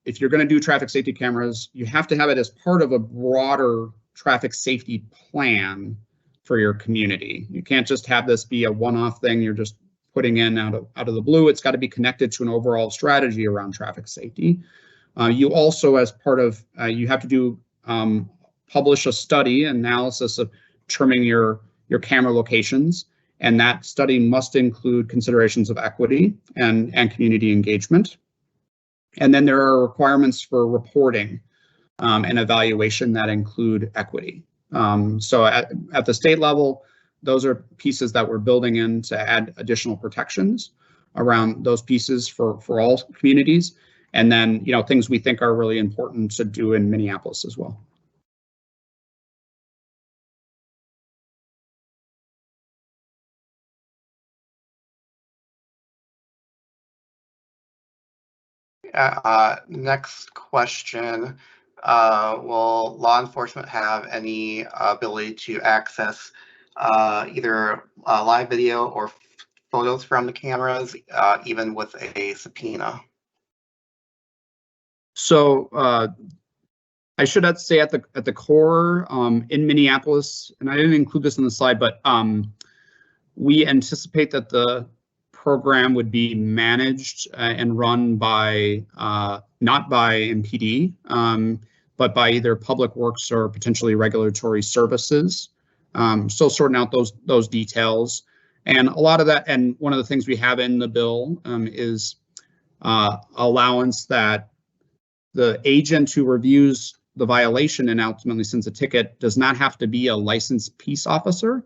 Speaker 1: if you're going to do traffic safety cameras, you have to have it as part of a broader traffic safety plan for your community. You can't just have this be a one-off thing you're just putting in out of the blue. It's got to be connected to an overall strategy around traffic safety. You also, as part of, you have to do publish a study analysis of determining your camera locations, and that study must include considerations of equity and community engagement. And then there are requirements for reporting and evaluation that include equity. So at the state level, those are pieces that we're building in to add additional protections around those pieces for all communities. And then, things we think are really important to do in Minneapolis as well.
Speaker 3: Next question. Will law enforcement have any ability to access either live video or photos from the cameras, even with a subpoena?
Speaker 1: So I should say at the core in Minneapolis, and I didn't include this in the slide, but we anticipate that the program would be managed and run by not by MPD. but by either public works or potentially regulatory services. Still sorting out those details. And a lot of that, and one of the things we have in the bill is allowance that the agent who reviews the violation and ultimately sends a ticket does not have to be a licensed peace officer.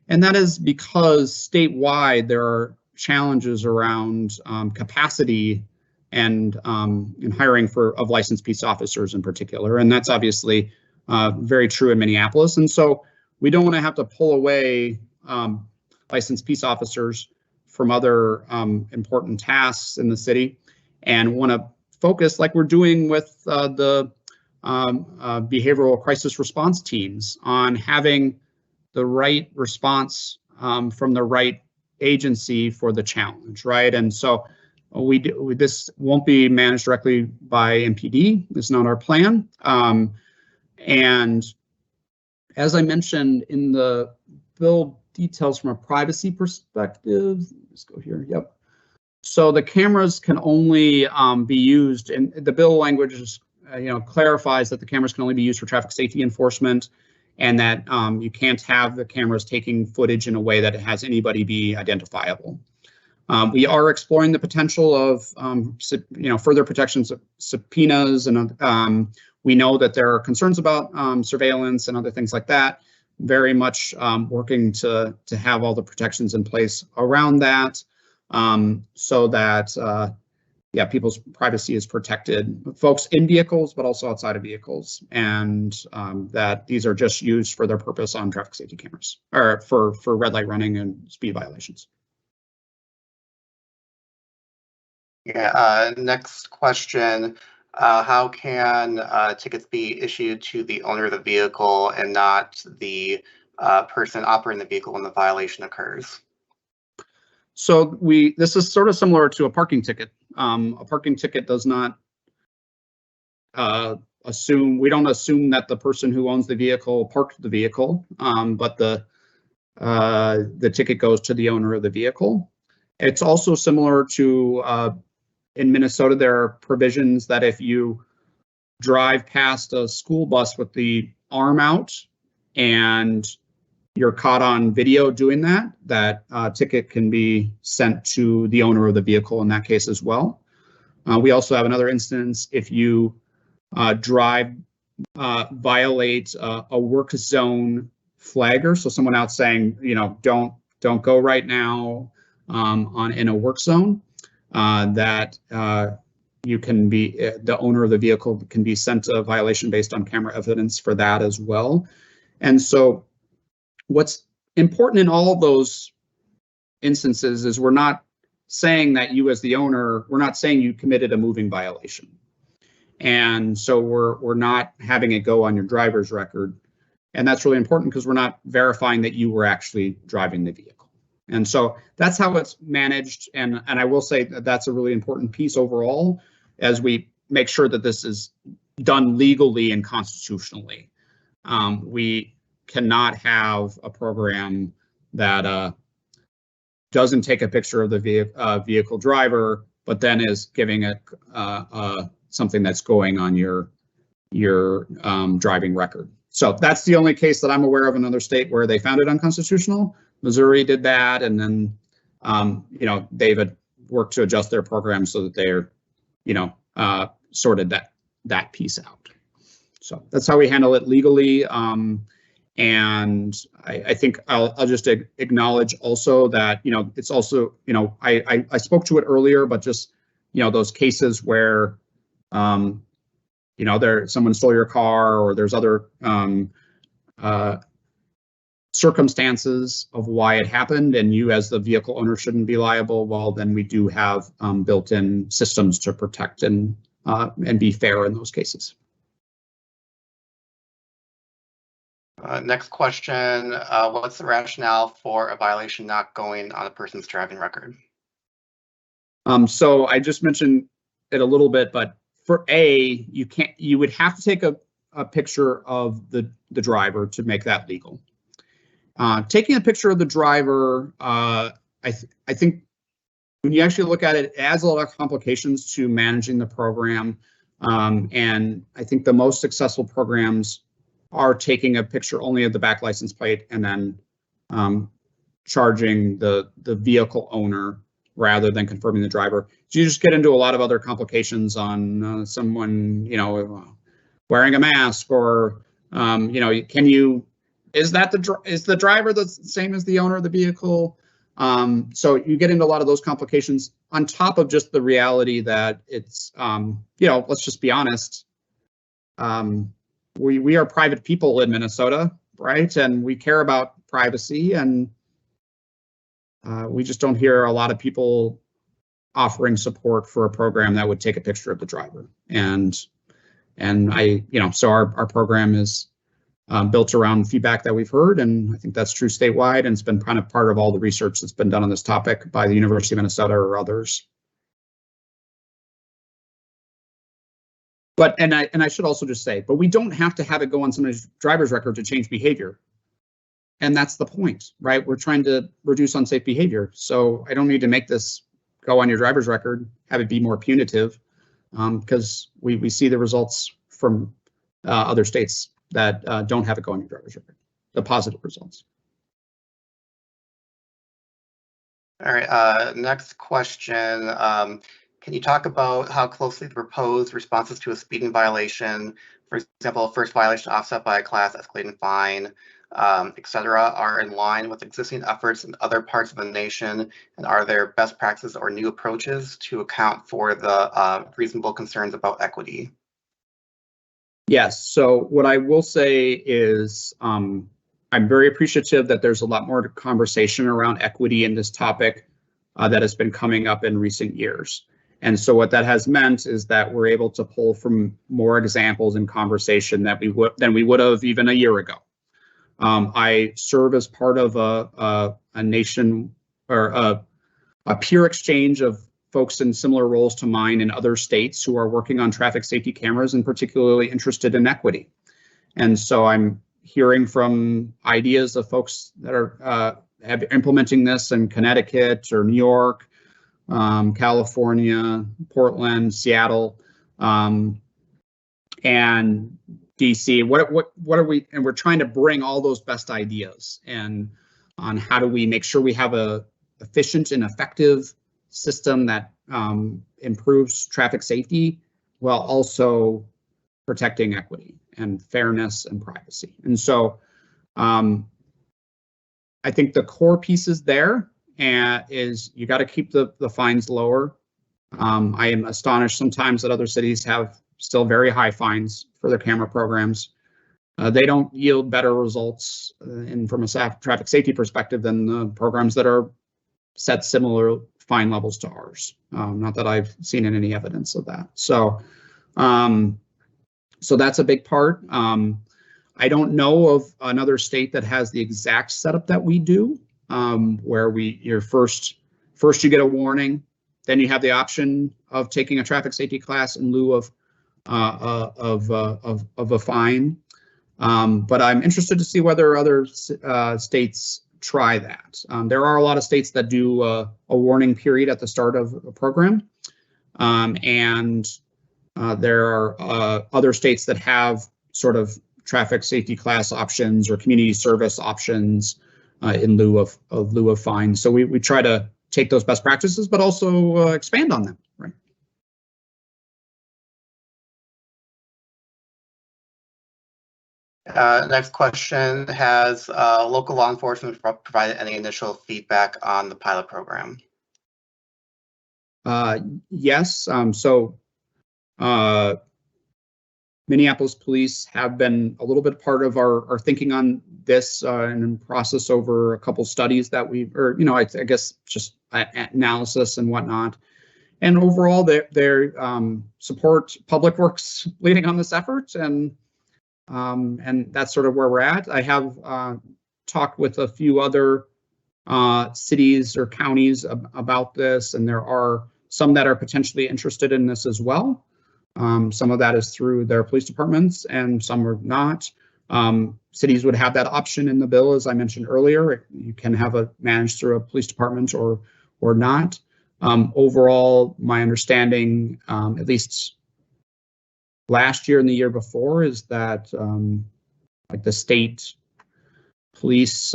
Speaker 1: And that is because statewide there are challenges around capacity and in hiring of licensed peace officers in particular. And that's obviously very true in Minneapolis. And so we don't want to have to pull away licensed peace officers from other important tasks in the city, and want to focus, like we're doing with the behavioral crisis response teams, on having the right response from the right agency for the challenge, right? And so this won't be managed directly by MPD. It's not our plan. And as I mentioned in the bill details from a privacy perspective, let's go here. Yep. So the cameras can only be used, and the bill language is, clarifies that the cameras can only be used for traffic safety enforcement, and that you can't have the cameras taking footage in a way that it has anybody be identifiable. We are exploring the potential of further protections of subpoenas, and we know that there are concerns about surveillance and other things like that. Very much working to have all the protections in place around that, so that people's privacy is protected, folks in vehicles, but also outside of vehicles, and that these are just used for their purpose on traffic safety cameras, or for red light running and speed violations.
Speaker 3: Yeah, next question. How can tickets be issued to the owner of the vehicle and not the person operating the vehicle when the violation occurs?
Speaker 1: So this is sort of similar to a parking ticket. A parking ticket does not we don't assume that the person who owns the vehicle parked the vehicle, but the ticket goes to the owner of the vehicle. It's also similar to in Minnesota, there are provisions that if you drive past a school bus with the arm out and you're caught on video doing that, that ticket can be sent to the owner of the vehicle in that case as well. We also have another instance if you violate a work zone flagger, so someone out saying, don't go right now in a work zone. That you can be, the owner of the vehicle can be sent a violation based on camera evidence for that as well. And so what's important in all of those instances is we're not saying that you as the owner, we're not saying you committed a moving violation. And so we're not having it go on your driver's record. And that's really important because we're not verifying that you were actually driving the vehicle. And so that's how it's managed. And I will say that that's a really important piece overall as we make sure that this is done legally and constitutionally. We cannot have a program that doesn't take a picture of the vehicle driver, but then is giving it something that's going on your driving record. So that's the only case that I'm aware of in another state where they found it unconstitutional. Missouri did that, and then they've worked to adjust their program so that they're sorted that piece out. So that's how we handle it legally. And I think I'll just acknowledge also that it's also I spoke to it earlier, but just those cases where someone stole your car, or there's other circumstances of why it happened, and you as the vehicle owner shouldn't be liable. Well, then we do have built-in systems to protect and be fair in those cases.
Speaker 3: Next question, what's the rationale for a violation not going on a person's driving record?
Speaker 1: So I just mentioned it a little bit, but for you would have to take a picture of the driver to make that legal. Taking a picture of the driver, I think when you actually look at it, it adds a lot of complications to managing the program. And I think the most successful programs are taking a picture only of the back license plate and then charging the vehicle owner rather than confirming the driver. So you just get into a lot of other complications on someone, wearing a mask, or is the driver the same as the owner of the vehicle? So you get into a lot of those complications on top of just the reality that it's, let's just be honest. We are private people in Minnesota, right? And we care about privacy, and we just don't hear a lot of people offering support for a program that would take a picture of the driver. And so our program is built around feedback that we've heard, and I think that's true statewide, and it's been kind of part of all the research that's been done on this topic by the University of Minnesota or others. But and I should also just say, but we don't have to have it go on somebody's driver's record to change behavior. And that's the point, right? We're trying to reduce unsafe behavior. So I don't need to make this go on your driver's record, have it be more punitive, because we see the results from other states that don't have it go on your driver's record, the positive results.
Speaker 3: All right, next question. Can you talk about how closely the proposed responses to a speeding violation, for example, first violation offset by a class escalating fine, et cetera, are in line with existing efforts in other parts of the nation? And are there best practices or new approaches to account for the reasonable concerns about equity?
Speaker 1: Yes, so what I will say is I'm very appreciative that there's a lot more conversation around equity in this topic that has been coming up in recent years. And so what that has meant is that we're able to pull from more examples in conversation than we would have even a year ago. I serve as part of a nation or a peer exchange of folks in similar roles to mine in other states who are working on traffic safety cameras and particularly interested in equity. And so I'm hearing from ideas of folks that are implementing this in Connecticut or New York, California, Portland, Seattle, and DC. What are we? And we're trying to bring all those best ideas and on how do we make sure we have a efficient and effective system that improves traffic safety while also protecting equity and fairness and privacy. And so I think the core pieces there is you got to keep the fines lower. I am astonished sometimes that other cities have still very high fines for their camera programs. They don't yield better results from a traffic safety perspective than the programs that are set similar fine levels to ours. Not that I've seen any evidence of that. So, so that's a big part. I don't know of another state that has the exact setup that we do, where you're first you get a warning, then you have the option of taking a traffic safety class in lieu of a fine. But I'm interested to see whether other states try that. There are a lot of states that do a warning period at the start of a program, and there are other states that have sort of traffic safety class options or community service options in lieu of fines. So we try to take those best practices, but also expand on them, right?
Speaker 3: Next question, has local law enforcement provided any initial feedback on the pilot program?
Speaker 1: Yes, Minneapolis police have been a little bit part of our thinking on this and in process over a couple studies that I guess just analysis and whatnot. And overall, they support Public Works leading on this effort, and that's sort of where we're at. I have talked with a few other cities or counties about this, and there are some that are potentially interested in this as well. Some of that is through their police departments and some are not. Cities would have that option in the bill, as I mentioned earlier. You can have it managed through a police department or not. Overall, my understanding, at least last year and the year before is that like the state police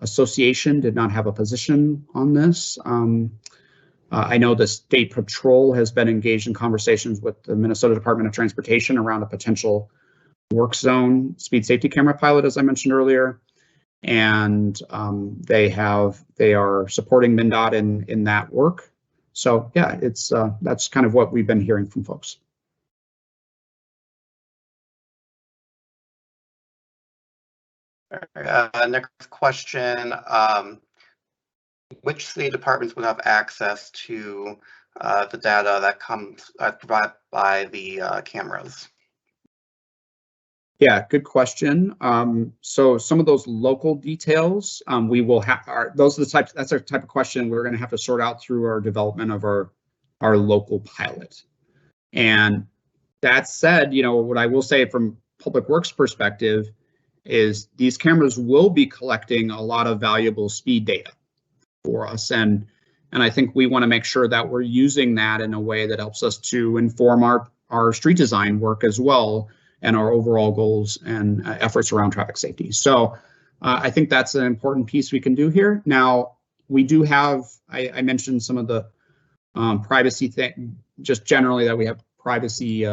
Speaker 1: association did not have a position on this. I know the State Patrol has been engaged in conversations with the Minnesota Department of Transportation around a potential work zone speed safety camera pilot, as I mentioned earlier. And they are supporting MnDOT in that work. So yeah, it's that's kind of what we've been hearing from folks.
Speaker 3: Next question. Which state departments would have access to the data that comes provided by the cameras?
Speaker 1: Yeah, good question. So some of those local details, we will have. Those are the types. That's a type of question we're going to have to sort out through our development of our local pilot. And that said, you know, what I will say from Public Works perspective is these cameras will be collecting a lot of valuable speed data for us, and I think we want to make sure that we're using that in a way that helps us to inform our street design work as well, and our overall goals and efforts around traffic safety. So I think that's an important piece we can do here. Now, we do have, I mentioned some of the privacy thing, just generally that we have privacy,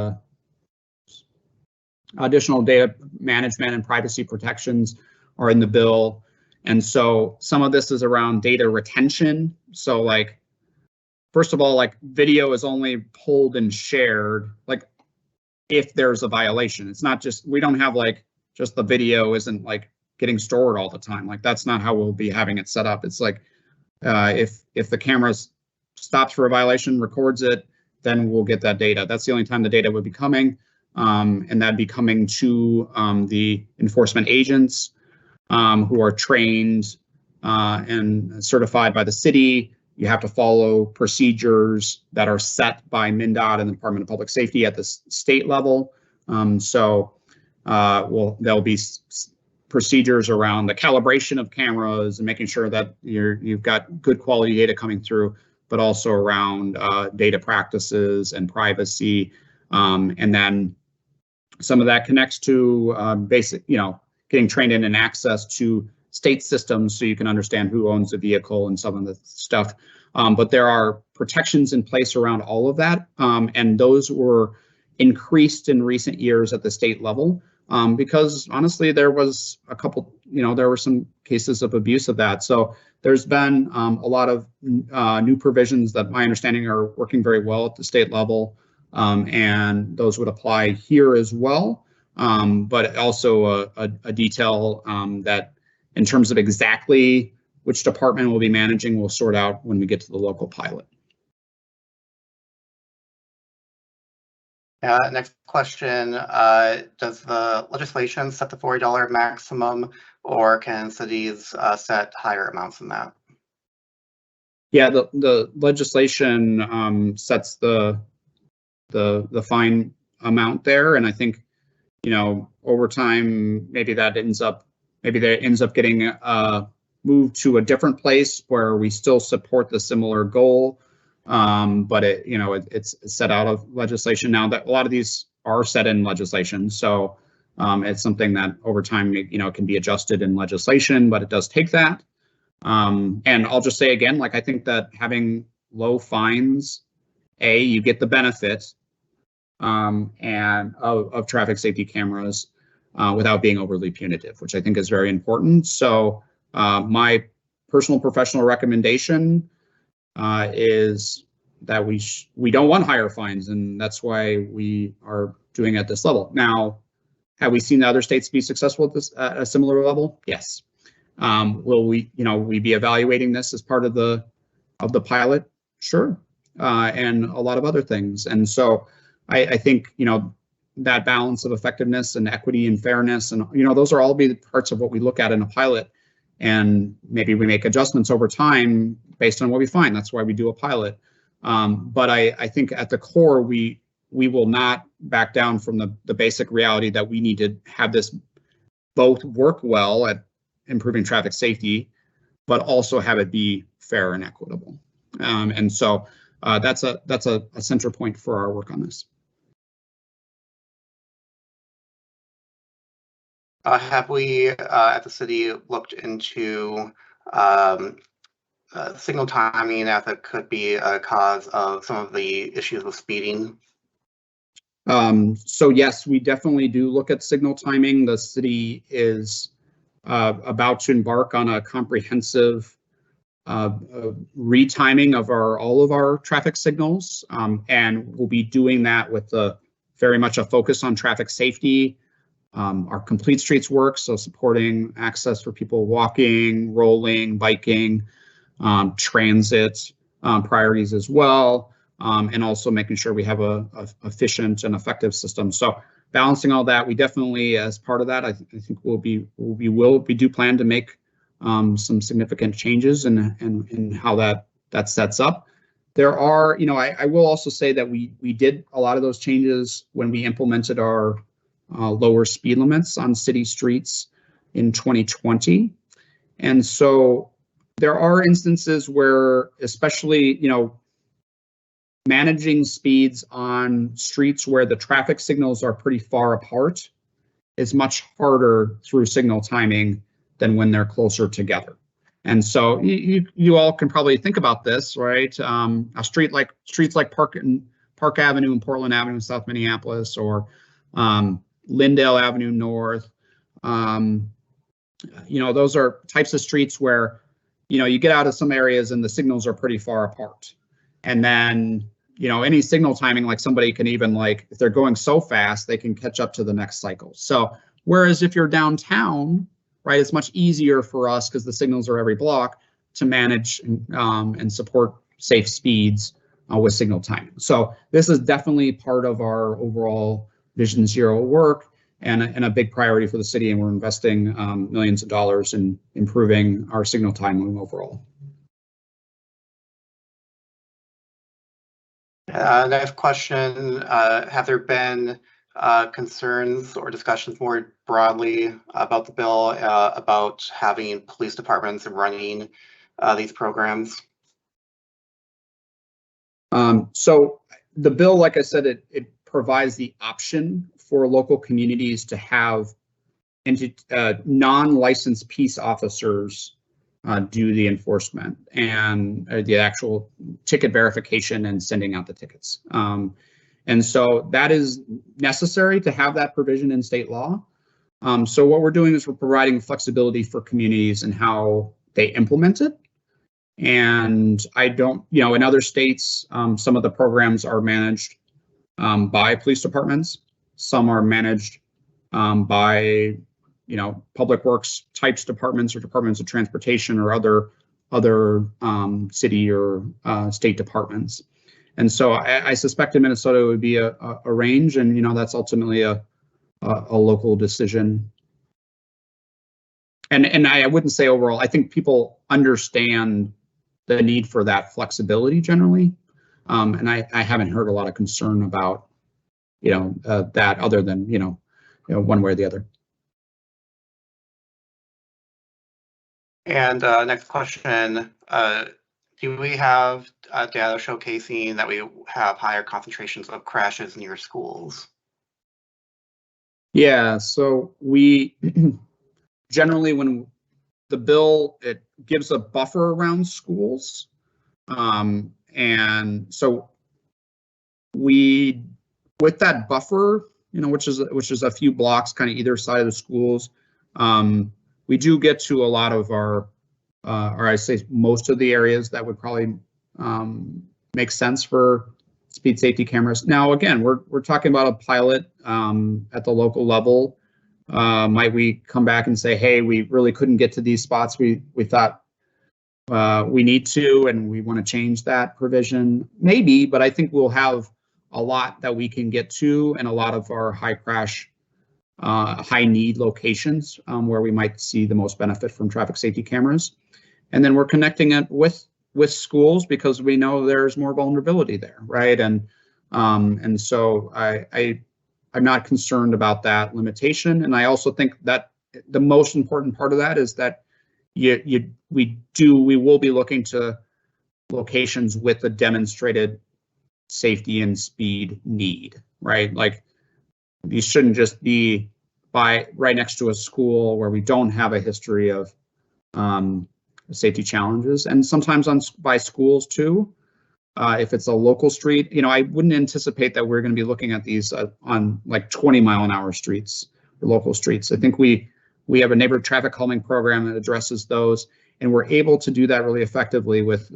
Speaker 1: additional data management and privacy protections are in the bill. And so some of this is around data retention. So like, first of all, like video is only pulled and shared, like if there's a violation. It's not just, we don't have like, just the video isn't like getting stored all the time. Like that's not how we'll be having it set up. It's like, if the camera stops for a violation, records it, then we'll get that data. That's the only time the data would be coming. And that'd be coming to the enforcement agents who are trained and certified by the city. You have to follow procedures that are set by MnDOT and the Department of Public Safety at the state level. There'll be procedures around the calibration of cameras and making sure that you've got good quality data coming through, but also around data practices and privacy. And then some of that connects to basic, getting trained in and access to state systems so you can understand who owns the vehicle and some of the stuff. But there are protections in place around all of that. And those were increased in recent years at the state level because honestly, there was a couple, there were some cases of abuse of that. So there's been a lot of new provisions that my understanding are working very well at the state level. And those would apply here as well. But also a detail that in terms of exactly which department will be managing, we'll sort out when we get to the local pilot.
Speaker 3: Next question, does the legislation set the $40 maximum, or can cities set higher amounts than that?
Speaker 1: Yeah, the legislation sets the fine amount there, and I think, over time, maybe that ends up getting moved to a different place where we still support the similar goal, but it's set out of legislation now. That a lot of these are set in legislation, so it's something that over time can be adjusted in legislation, but it does take that. And I'll just say again, like I think that having low fines, you get the benefit and of traffic safety cameras without being overly punitive, which I think is very important. So my personal professional recommendation is that we don't want higher fines, and that's why we are doing it at this level. Now, have we seen the other states be successful at this at a similar level? Yes. Will we be evaluating this as part of the pilot? Sure, and a lot of other things. And so I think that balance of effectiveness and equity and fairness, and those are all be parts of what we look at in a pilot. And maybe we make adjustments over time based on what we find. That's why we do a pilot. But I think at the core, we will not back down from the basic reality that we need to have this both work well at improving traffic safety, but also have it be fair and equitable. And so that's a center point for our work on this.
Speaker 3: Have we at the city looked into signal timing as it could be a cause of some of the issues with speeding?
Speaker 1: So yes, we definitely do look at signal timing. The city is about to embark on a comprehensive retiming of all of our traffic signals, and we'll be doing that with very much a focus on traffic safety. Our complete streets work, so supporting access for people walking, rolling, biking, transit priorities as well, and also making sure we have a efficient and effective system. So balancing all that, we definitely, as part of that, I think we do plan to make some significant changes in how that sets up. There are, I will also say that we did a lot of those changes when we implemented our lower speed limits on city streets in 2020. And so there are instances where, especially, managing speeds on streets where the traffic signals are pretty far apart is much harder through signal timing than when they're closer together. And so you all can probably think about this, right? Streets like Park Avenue and Portland Avenue in South Minneapolis, or Lyndale Avenue North. Those are types of streets where, you get out of some areas and the signals are pretty far apart. And then, any signal timing, like somebody can even, if they're going so fast, they can catch up to the next cycle. So whereas if you're downtown, right, it's much easier for us because the signals are every block to manage and support safe speeds with signal timing. So this is definitely part of our overall Vision Zero work and a big priority for the city, and we're investing millions of dollars in improving our signal timing overall.
Speaker 3: Next question, have there been concerns or discussions more broadly about the bill, about having police departments running these programs?
Speaker 1: So the bill, like I said, it provides the option for local communities to have non-licensed peace officers do the enforcement and the actual ticket verification and sending out the tickets. And so that is necessary to have that provision in state law. So what we're doing is we're providing flexibility for communities and how they implement it. And I don't, in other states, some of the programs are managed by police departments. Some are managed by, public works types departments or departments of transportation or other city or state departments. And so I suspect in Minnesota it would be a range, and that's ultimately a local decision. And I wouldn't say overall, I think people understand the need for that flexibility generally. And I haven't heard a lot of concern about, that other than, one way or the other.
Speaker 3: And next question, do we have data showcasing that we have higher concentrations of crashes near schools?
Speaker 1: Yeah, so we generally, when the bill, it gives a buffer around schools. And so with that buffer, which is a few blocks kind of either side of the schools, we do get to a lot of our, or I say most of the areas that would probably make sense for speed safety cameras. Now, again, we're talking about a pilot at the local level. Might we come back and say, hey, we really couldn't get to these spots we thought we need to, and we want to change that provision? Maybe, but I think we'll have a lot that we can get to, and a lot of our high crash, high need locations where we might see the most benefit from traffic safety cameras. And then we're connecting it with schools because we know there's more vulnerability there, right? And so I'm not concerned about that limitation. And I also think that the most important part of that is that we will be looking to locations with a demonstrated safety and speed need, right? Like these shouldn't just be right next to a school where we don't have a history of safety challenges, and sometimes by schools too. If it's a local street, I wouldn't anticipate that we're going to be looking at these on like 20-mile-an-hour streets or local streets. I think we have a neighborhood traffic calming program that addresses those, and we're able to do that really effectively with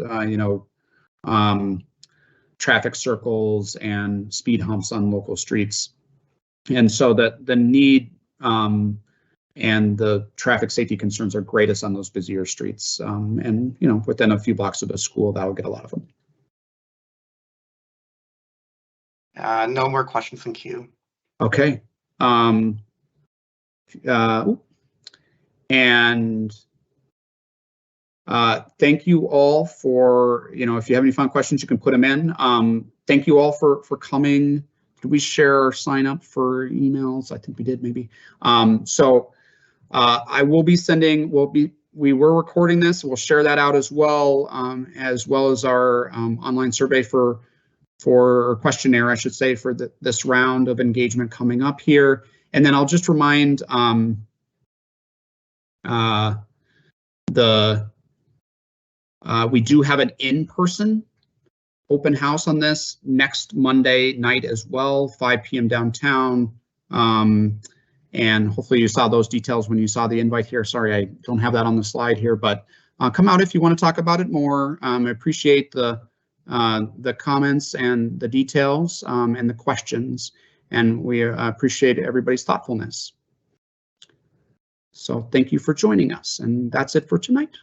Speaker 1: traffic circles and speed humps on local streets. And so the need and the traffic safety concerns are greatest on those busier streets. And within a few blocks of the school, that'll get a lot of them.
Speaker 3: No more questions in queue.
Speaker 1: Okay. Thank you all for, if you have any final questions, you can put them in. Thank you all for coming. Did we share or sign up for emails? I think we did, maybe. I will be sending, we were recording this. We'll share that out as well as our online survey for questionnaire, I should say, for this round of engagement coming up here. And then I'll just remind we do have an in-person open house on this next Monday night as well, 5 p.m. downtown. And hopefully you saw those details when you saw the invite here. Sorry, I don't have that on the slide here, but come out if you want to talk about it more. I appreciate the comments and the details and the questions, and we appreciate everybody's thoughtfulness. So thank you for joining us, and that's it for tonight.